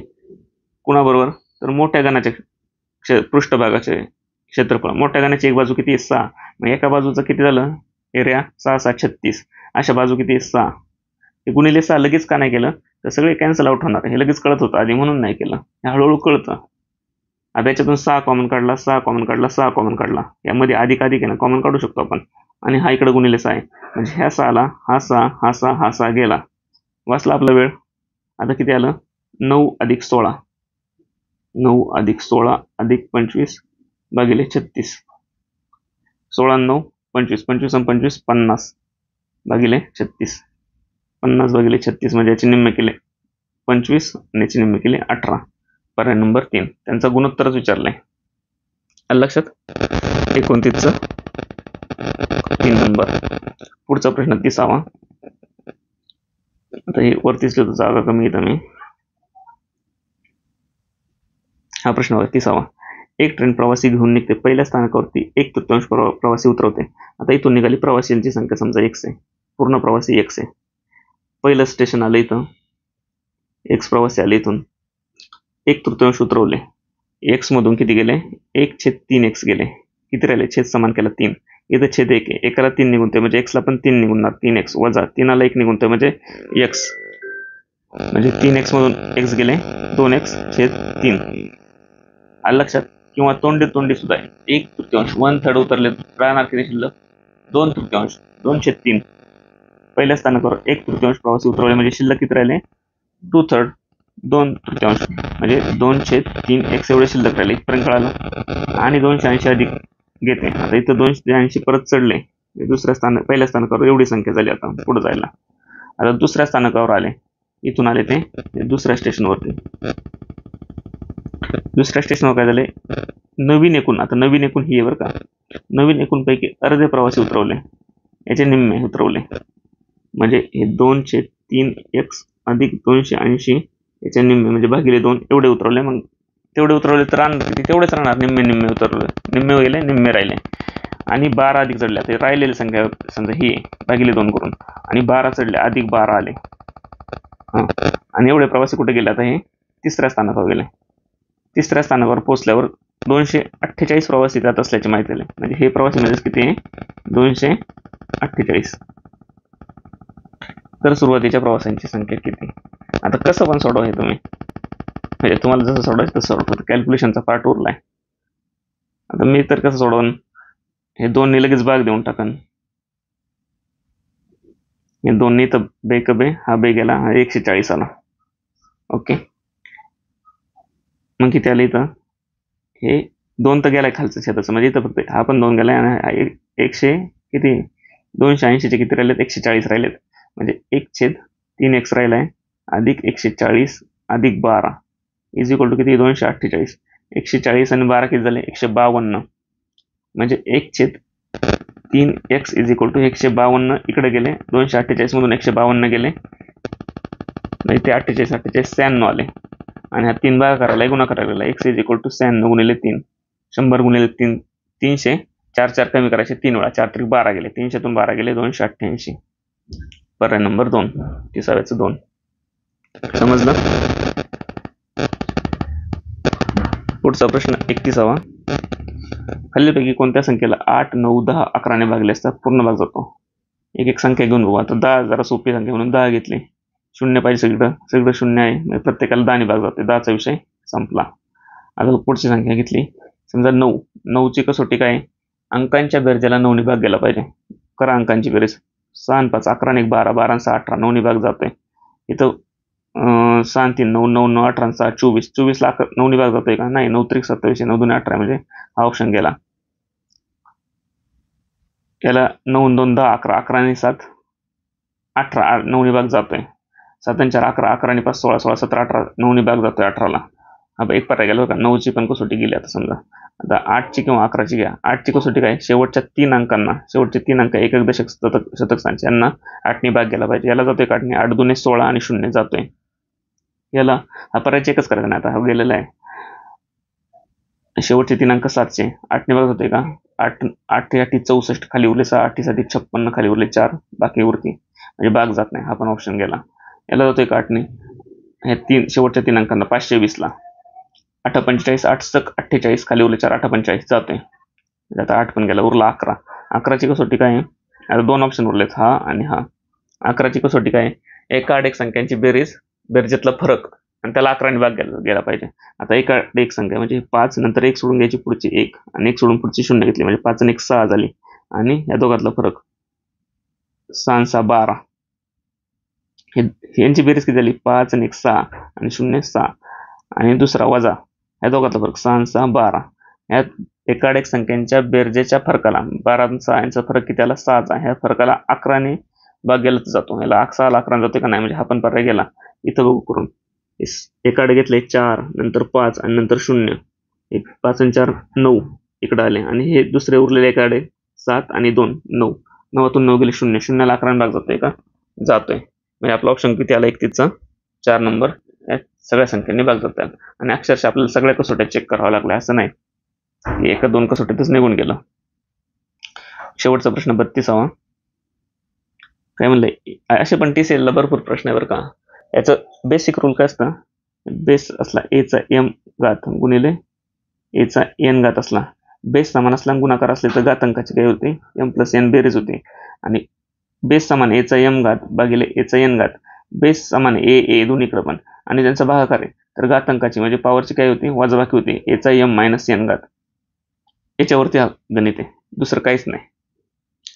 S1: कुणाबरोबर तर मोठ्या घनाच्या पृष्ठभागाचे क्षेत्रफळ. मोठ्या घनाची एक बाजू किती आहे 6. मग एका बाजूचं किती झालं एरिया 6 6 36 अशा बाजू किती 6. हे गुणिले 6 लगेच का नाही केलं तर सगळे कॅन्सल आउट होणार. हे लगेच कळत होतं आधी म्हणून नाही केलं, हे हळूहळू कळतं. आता याच्यातून 6 कॉमन काढला 6 कॉमन काढला 6 कॉमन काढला, यामध्ये अधिक आहे ना कॉमन काढू शकतो आपण. आणि हा इकडे गुणिले 6 आहे म्हणजे ह्या 6ला हा 6 हा 6 हा 6 गेला, वाचला आपला वेळ. आता किती आलं 9 अधिक 16 9 अधिक 16 अधिक 25 भागिले 36 16 9 25 25 आणि 25 50 भागिले 36 50 भागिले 36 म्हणजे याचे निम्मे केले 25 आणि याचे निम्मे केले 18. पर्याय नंबर 3 त्यांचा गुणोत्तरच विचारलाय. लक्षात 29चं 3 नंबर. पुढचा प्रश्न 30वा. आता हे वरतीच लिहितो, जागा कमी येतं मी. हा प्रश्न होता 30वा. एक ट्रेन प्रवासी घेऊन निघते, पहिल्या स्थानकावरती 1/3 प्रवासी उतरवते. आता इथून निघाली प्रवासींची संख्या समजा x आहे, पूर्ण प्रवासी x आहे. पहिलं स्टेशन आलं इथं, x प्रवासी आले इथून 1/3 उतरवले. x मधून किती गेले 1/3x गेले. किती राहिले छेद समान केला 3. इथं छेद 1 आहे, एकाला 3 निघून ते म्हणजे x ला पण 3 निघूनणार 3x वजा 3 ला 1 निघून ते म्हणजे x, म्हणजे 3x मधून x गेले 2x छेद 3. आलं लक्षात. किंवा तोंडी सुद्धा आहे 1/3 1/3 उतरले राहणार किती शिल्लक 2/3 2/3. पहिल्या स्थानकावर 1/3 प्रवासी उतरवले म्हणजे शिल्लक किती राहिले 2/3 2/3 म्हणजे 2/3 x एवढे शिल्लक राहिले. इथपर्यंत कळालं. आणि 280 अधिक घेते. आता इथं 280 परत चढले, पहिल्या स्थानकावर एवढी संख्या झाली. आता पुढे जायला आता दुसऱ्या स्थानकावर आले, इथून आले ते दुसऱ्या स्टेशनवरती. दुसऱ्या स्टेशनवर काय झाले नवीन एकूण, आता नवीन एकूण ही आहे बरं का, नवीन एकूण पैकी अर्धे प्रवासी उतरवले, याचे निम्मे उतरवले म्हणजे हे 2/3x अधिक 280 याच्या निम्मे म्हणजे भागिले 2 एवढे उतरवले. मग तेवढे उतरवले तर किती तेवढेच राहणार, निम्मे उतरवले, निम्मे गेले निम्मे राहिले. आणि 12 अधिक चढले, ते राहिलेली संख्या समजा ही भागिले 2 करून आणि 12 चढले अधिक 12 आले. आणि एवढे प्रवासी कुठे गेले आता हे तिसऱ्या स्थानावर गेले. तिसऱ्या स्थानावर पोहोचल्यावर 248 प्रवासी जात असल्याची माहिती झाली. म्हणजे हे प्रवासी म्हणजे किती आहे 248. तर सुरुवातीच्या प्रवाशांची संख्या किती. आता कसं पण सोडवा हे तुम्ही, म्हणजे तुम्हाला जसं सोडवायचं तसं सोडवा. कॅल्क्युलेशनचा पार्ट उरलाय. आता मी तर कसं सोडवून हे 2 लगेच भाग देऊन टाकन हे दोन्ही तर बे क बे, हा बे गेला, हा 140 आला. ओके, मग किती आलं इथं? हे 2 तर गेलाय खालचं छेदाचं, म्हणजे इथं फक्त हा पण 2 गेलाय आणि 100 किती 280चे किती राहिलेत? 140 राहिलेत. म्हणजे 1/3x राहिलाय अधिक 140 अधिक 12 इज इक्वल टू किती? 248. 140 आणि 12 किती झाले? 152. म्हणजे 1/3x इज इक्वल टू 152 इकडे गेले, 248 मधून 152 गेले, म्हणजे ते 48 96 आले. आणि हा 3 भाग करायला गुणाकार करायला x इज इक्वल टू 96 गुणिले 3, 100 गुणिले 3 300, 4 कमी करायचे 3 वेळा, 4 त्रिक 12 गेले, 300तून 12 गेले 288. पर्याय नंबर 2, 30चं 2. समजलं? पुढचा प्रश्न 31वा. खालीलपैकी कोणत्या संख्येला 8, 9, 10, 11ने भागले असता पूर्ण भाग जातो? एक एक संख्या घेऊन बघू. आता 10 जरा सोपी संख्या म्हणून 10 घेतली. शून्य पाहिजे, सगळं शून्य आहे, म्हणजे प्रत्येकाला 10ने भाग जाते. 10चा विषय संपला. आता पुढची संख्या घेतली, समजा 9. 9ची कसोटी काय? अंकांच्या बेरजेला 9ने भाग गेला पाहिजे. करा अंकांची बेरीज. 6 आणि 5 11 आणि 1 12, 12 आणि 6 18, 9ने भाग जातोय. इथं 6 आणि 3 9, 9 9 18 आणि 6 24, 24ला 9ने भाग जातोय का? नाही. 9 त्रिक 27, 9 2 18, म्हणजे हा ऑप्शन गेला. याला 9 2 10 11, 11 आणि 7 18, 9ने भाग जातोय. 7 आणि 4 11, 11 आणि 5 16, 16 17 18, 9ने भाग जातोय 18ला. हा एक पर्याय गेला का? 9ची पण कसोटी गेली. आता समजा आता 8ची किंवा 11ची घ्या. 8ची कसोटी काय? शेवटचे 3 अंक एकक दशक शतक स्थानचे यांना 8ने भाग गेला पाहिजे. याला जातोय 8ने, 8 2 16 आणि 0 जातोय. याला हा पर्याय चेकच करायचा नाही. आता हा गेलेला आहे. शेवटचे 3 अंक 7चे 8ने भाग जातोय का? 8 8 8 64, खाली उरले 6, 8 7 56, खाली उरले 4, बाकी उरती, म्हणजे भाग जात नाही. हा पण ऑप्शन गेला. याला जातोय का 8ने? हे 3 शेवटच्या 3 अंकांना 520ला 8 45, 8 48, खाली उरले 4, 8 45 जातोय. आता 8 पण गेला, उरला 11. 11ची कसोटी काय आहे? आता 2 ऑप्शन उरलेत, हा आणि हा. 11ची कसोटी काय आहे? एका आड एक संख्यांची बेरीज, बेरजेतला फरक, आणि त्याला 11ने भाग गेला पाहिजे. आता एका आड एक संख्या म्हणजे 5 नंतर 1 सोडून घ्यायची, पुढची 1 आणि 1 सोडून पुढची 0 घेतली, म्हणजे 5 आणि 1 6 झाली. आणि या दोघातला फरक 6 आणि 6 12, यांची बेरीज किती झाली? 5 आणि 1 6 आणि 0 6, आणि दुसरा वजा या दोघातला फरक 6 आणि 6 12. या एकाड एक संख्यांच्या बेरजेच्या फरकाला 12 आणि 6 यांचा फरक किती आला? 6चा. ह्या फरकाला 11ने भाग गेला जातो. याला 6ला 11 जातोय का? नाही, म्हणजे हा पण पर्याय गेला. इथं बघू करून. एकाडे घेतले 4, नंतर 5 आणि नंतर 0. 5 आणि 4 9 इकडे आले, आणि हे दुसरे उरलेले एकाडे 7 आणि 2 9. 9तून 9 गेले 0, 0ला 11ने भाग जातोय का? जातोय. म्हणजे आपला ऑप्शन किती आला? 31चा 4 नंबर. या सगळ्या संख्यांनी भाग जातात. आणि अक्षरशः आपल्याला सगळ्या कसोट्या चेक कराव्या लागल्या, असं नाही एका 2 कसोटीतच निघून गेलं. शेवटचा प्रश्न 32वा. काय म्हणलंय? असे पण TCL ला भरपूर प्रश्न आहे बरं का. याचं बेसिक रूल काय असतं? बेस असला एचा एम घात गुणिले एचा एन घात असला, बेस समान असला गुणाकार असले तर घातांकाची काय होते? एम प्लस एन बेरीज होते. आणि बेस समान एचा एम घात भागिले एचा एन घात, बेस समान ए दोन्हीकडे पण, आणि त्यांचा भागाकार आहे, तर घातांकाची म्हणजे पॉवरची काय होती? वजाबाकी होते, एचा एम मायनस एन घात. याच्यावरती हा गणित आहे, दुसरं काहीच नाही.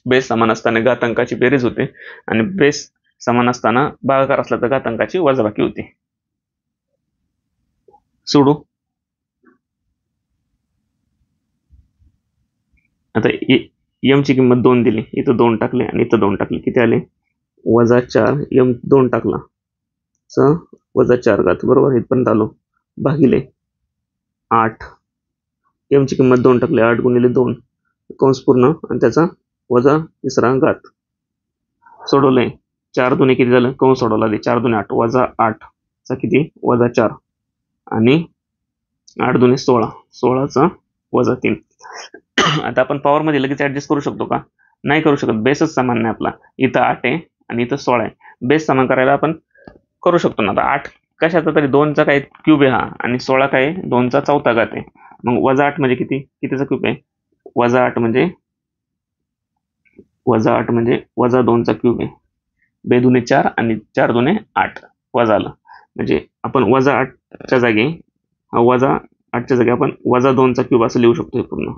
S1: बेस समान असताना घातांकाची बेरीज होते, आणि बेस समान असताना भागाकार असला तर घातांकाची वजाबाकी होते. सोडू. आता एम ची किंमत 2 दिली, इथं 2 टाकले आणि इथं 2 टाकले, किती आले? -4. एम 2 टाकला -4 घात, बरोबर. इथपर्यंत आलो. भागिले 8. एम ची किंमत 2 टाकले, 8 गुणिले 2 कंस पूर्ण, आणि त्याचा वजा तिसरा घात. सोडवलंय. 4 दुने किती झालं? कंस सोडवला आधी. 4 दुने 8, वजा 8 चा किती? वजा 4, आणि 8 दुने 16, 16चा वजा 3. आता आपण पॉवर मध्ये लगेच ऍडजस्ट करू शकतो का? नाही करू शकत. बेसच समान नाही आपला. इथं 8 आहे आणि इथं 16 आहे. बेस समान करायला आपण करू शकतो ना. आता 8 कशाचा तरी 2चा काय क्यूब आहे हा, आणि 16 काय 2चा चौथा घात आहे. मग वजा 8 म्हणजे कितीचा क्यूब आहे? वजा 8 म्हणजे वजा 2चा क्यूब आहे. 2 दुने 4 आणि 4 दुने 8 वजा आलं. म्हणजे आपण वजा 8च्या जागी वजा 8च्या जागी आपण वजा 2चा क्यूब असं लिहू शकतो पूर्ण.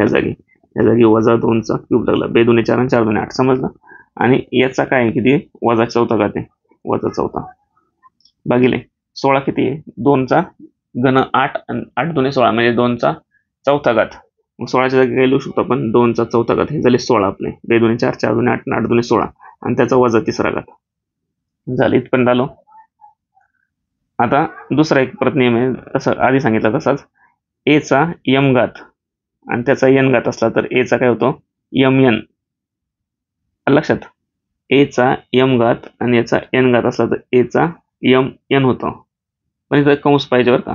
S1: या जागी वजा 2चा क्यूब लागला. 2 दुने 4 आणि 4 दुने 8. समजलं? आणि याचा काय आहे किती, वजा चौथा घात आहे, वजा चौथा भागिले 16 किती आहे, 2चा घन 8 आणि 8 दुणे 16 म्हणजे 2चा चौथा घात. मग 16च्या जागी काय लिहू शकतो आपण, 2चा चौथा घात, हे झाले 16 आपले, 2 दुणे 4, 4 दुणे 8, 8 दुणे 16 आणि त्याचा वजा तिसरा घात झाले. इथपर्यंत आलो. आता दुसरा एक परत नियम आहे, तसं आधी सांगितलं तसाच, a चा m घात आणि त्याचा n घात असला तर a चा काय होतो mn. लक्षात, a चा m घात आणि याचा n घात असला तर a चा mn होतो. पण इथं कंस पाहिजे बरं का.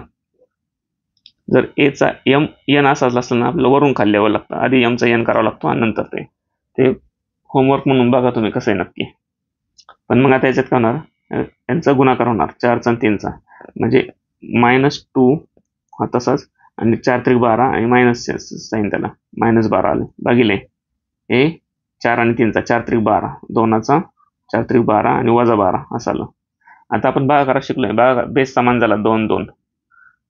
S1: जर a चा mn असा असला ना, आपल्याला वरून खाली यावं लागतं, आधी m चा n करावा लागतो आणि नंतर ते होमवर्क म्हणून बघा तुम्ही कसं आहे नक्की. पण मग आता याच्यात काय होणार, यांचा गुणाकार होणार 4चा आणि 3चा, म्हणजे -2 हा तसाच आणि 4 त्रिक 12 आणि मायनस साईन त्याला -12 आलं भागिले हे 4 आणि 3चा, 4 त्रिक 12, 2चा 4 त्रिक 12 आणि वजा 12 असं आलं. आता आपण भागाकार शिकलोय, भागाकार बेस समान झाला 2 2,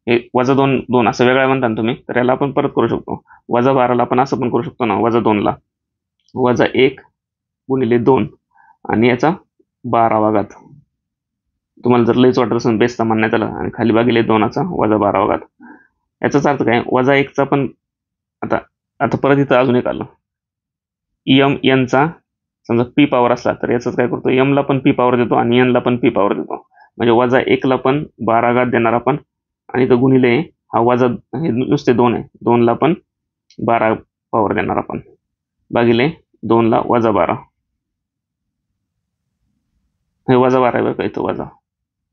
S1: हे वजा 2 2 असं वेगळा म्हणता ना तुम्ही, तर याला आपण परत करू शकतो. वजा 12ला आपण असं पण करू शकतो ना, वजा 2ला वजा 1 गुणिले 2 आणि याचा 12वा घात. तुम्हाला जर लईच वाटत असेल बेस समान नाही त्याला, आणि खाली भागिले 2चा वजा 12वा घात. याचाच अर्थ काय, वजा 1चा पण आता परत इथं अजून एक आलं, n चा समजा p पॉवर असला तर याचाच काय करतो, m ला पण p पॉवर देतो आणि n ला पण p पॉवर देतो, म्हणजे वजा 1 ला पण 12 घात देणार आपण आणि तो गुणिले हा वजा, हे नुसते 2 आहे, 2 ला पण 12 पॉवर देणार आपण भागिले 2 ला वजा 12, हे वजा 12 आहे बरं का, इथं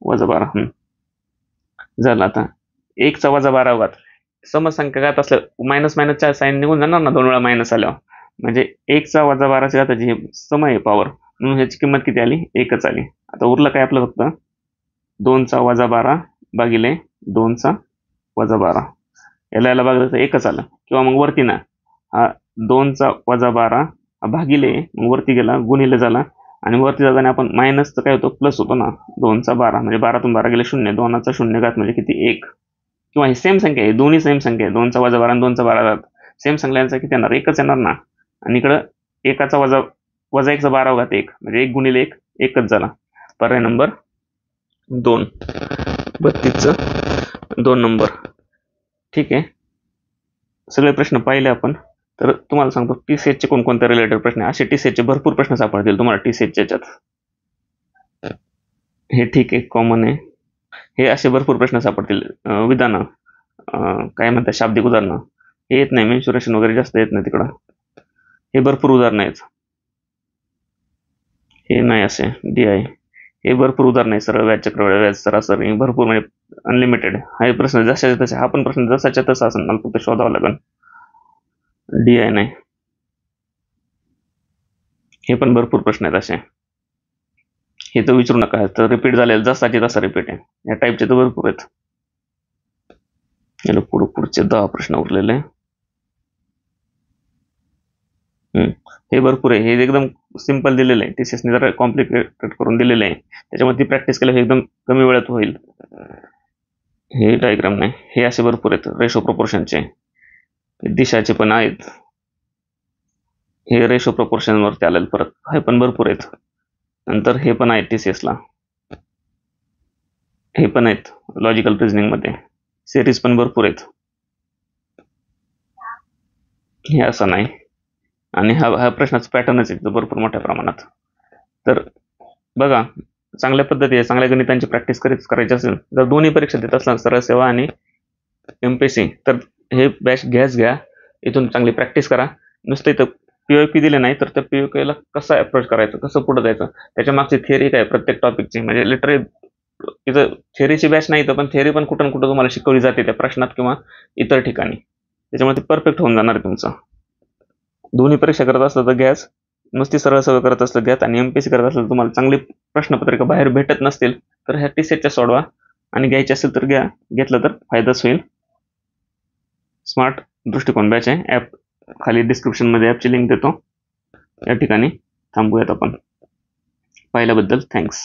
S1: वजा 12 झालं. आता 1 चा वजा 12 घात, समसंख्या घात असलं मायनस मायनसच्या साईन निघून जाणार ना 2 वेळा मायनस आल्यावर, म्हणजे 1 चा वजा 12च्या घाताची हे सम आहे पॉवर, म्हणून ह्याची किंमत किती आली, 1च आली. आता उरलं काय आपलं फक्त 2 चा वजा 12 भागिले 2 चा वजा 12, याला बघलं तर 1च आलं. किंवा मग वरती ना, हा 2 चा वजा 12 भागिले, मग वरती गेला गुणिले झाला आणि वरती जाताना आपण मायनस तर काय होतो, प्लस होतो ना, 2 चा 12 म्हणजे 12तून 12 गेले 0, 2चा 0 घात म्हणजे किती 1. किंवा ही सेम संख्या आहे, दोन्ही सेम संख्या आहे, 2 चा वजा 12 आणि 2 चा 12 घात सेम संख्यांचा किती येणार, 1च येणार ना. आणि इकडं 1चा वजा 1 चा 12 घात 1 म्हणजे 1 गुणिले 1 1च झाला. पर्याय नंबर 2, 32चा 2 नंबर. ठीक आहे, सगळे प्रश्न पाहिले आपण. तर तुम्हाला सांगतो TCH चे कोणकोणते रिलेटेड प्रश्न, असे TCH चे भरपूर प्रश्न सापडतील तुम्हाला TCH च्या याच्यात. हे ठीक आहे, कॉमन आहे, हे असे भरपूर प्रश्न सापडतील. विधानं, काय म्हणतात शाब्दिक उदाहरणं, हे येत नाही, मेन्शुरेशन वगैरे जास्त येत नाही तिकडं, हे भरपूर उदाहरणं आहेत. हे नाही असे DI, हे भरपूर उदाहरणं आहे, सरळ व्याज चक्रवाढ व्याज सरासरी, भरपूर म्हणजे अनलिमिटेड. हा प्रश्न जशाच्या तसा, हा पण प्रश्न जसाच्या तसा असेल, मला फक्त शोधावं लागेल. DI नाही, हे पण भरपूर प्रश्न आहेत असे, हे तर विचारू नका, तर रिपीट झालेलं जसाची तसा रिपीट आहे, या टाईपचे तर भरपूर आहेत. याला पुढचे 10 प्रश्न उरलेले, हे भरपूर आहे, हे एकदम सिंपल दिलेलं आहे, TCS ने जरा कॉम्प्लिकेटेड करून दिलेलं आहे, त्याच्यामुळे ती प्रॅक्टिस केल्यावर एकदम कमी वेळात होईल. हे डायग्राम नाही, हे असे भरपूर आहेत, रेशो प्रोपोर्शनचे, दिशाचे पण आहेत, हे रेशो प्रोपोर्शन वरती आलेलं परत, हे पण भरपूर आहेत. नंतर हे पण आहेत TCS ला, हे पण आहेत लॉजिकल रिझनिंग मध्ये, सिरीज पण भरपूर आहेत, हे असं नाही. आणि हा प्रश्नाचा पॅटर्नच आहे भरपूर मोठ्या प्रमाणात. तर बघा, चांगल्या पद्धतीने चांगल्या गणितांची प्रॅक्टिस करायची असेल, जर दोन्ही परीक्षा देत असला सरळ सेवा आणि MPSC, तर हे बॅच घ्या, इथून चांगली प्रॅक्टिस करा. नुसतं इथं POQ दिले नाही तर त्या POQ ला कसं अप्रोच करायचं, कसं पुढे जायचं, त्याच्या मागची थिअरी काय प्रत्येक टॉपिकची, म्हणजे लिटरली इथं थिअरीची बॅच नाही तर पण थिअरी पण कुठं कुठं तुम्हाला शिकवली जाते त्या प्रश्नात किंवा इतर ठिकाणी, त्याच्यामुळे ते परफेक्ट होऊन जाणार आहे तुमचं. दोन्ही परीक्षा करत असलं तर घ्याच, नुसती सरळ करत असलं घ्यात, आणि MPSC करत असलं तर तुम्हाला चांगली प्रश्नपत्रिका बाहेर भेटत नसतील तर ह्या TCH च्या सोडवा, आणि घ्यायचे असेल तर घ्या, घेतलं तर फायदाच होईल. स्मार्ट दृष्टिकोन बॅच आहे, ॲप खाली डिस्क्रिप्शन मध्ये ॲपची लिंक देतो. या ठिकाणी थांबूयात आपण. पाहिल्याबद्दल थँक्स.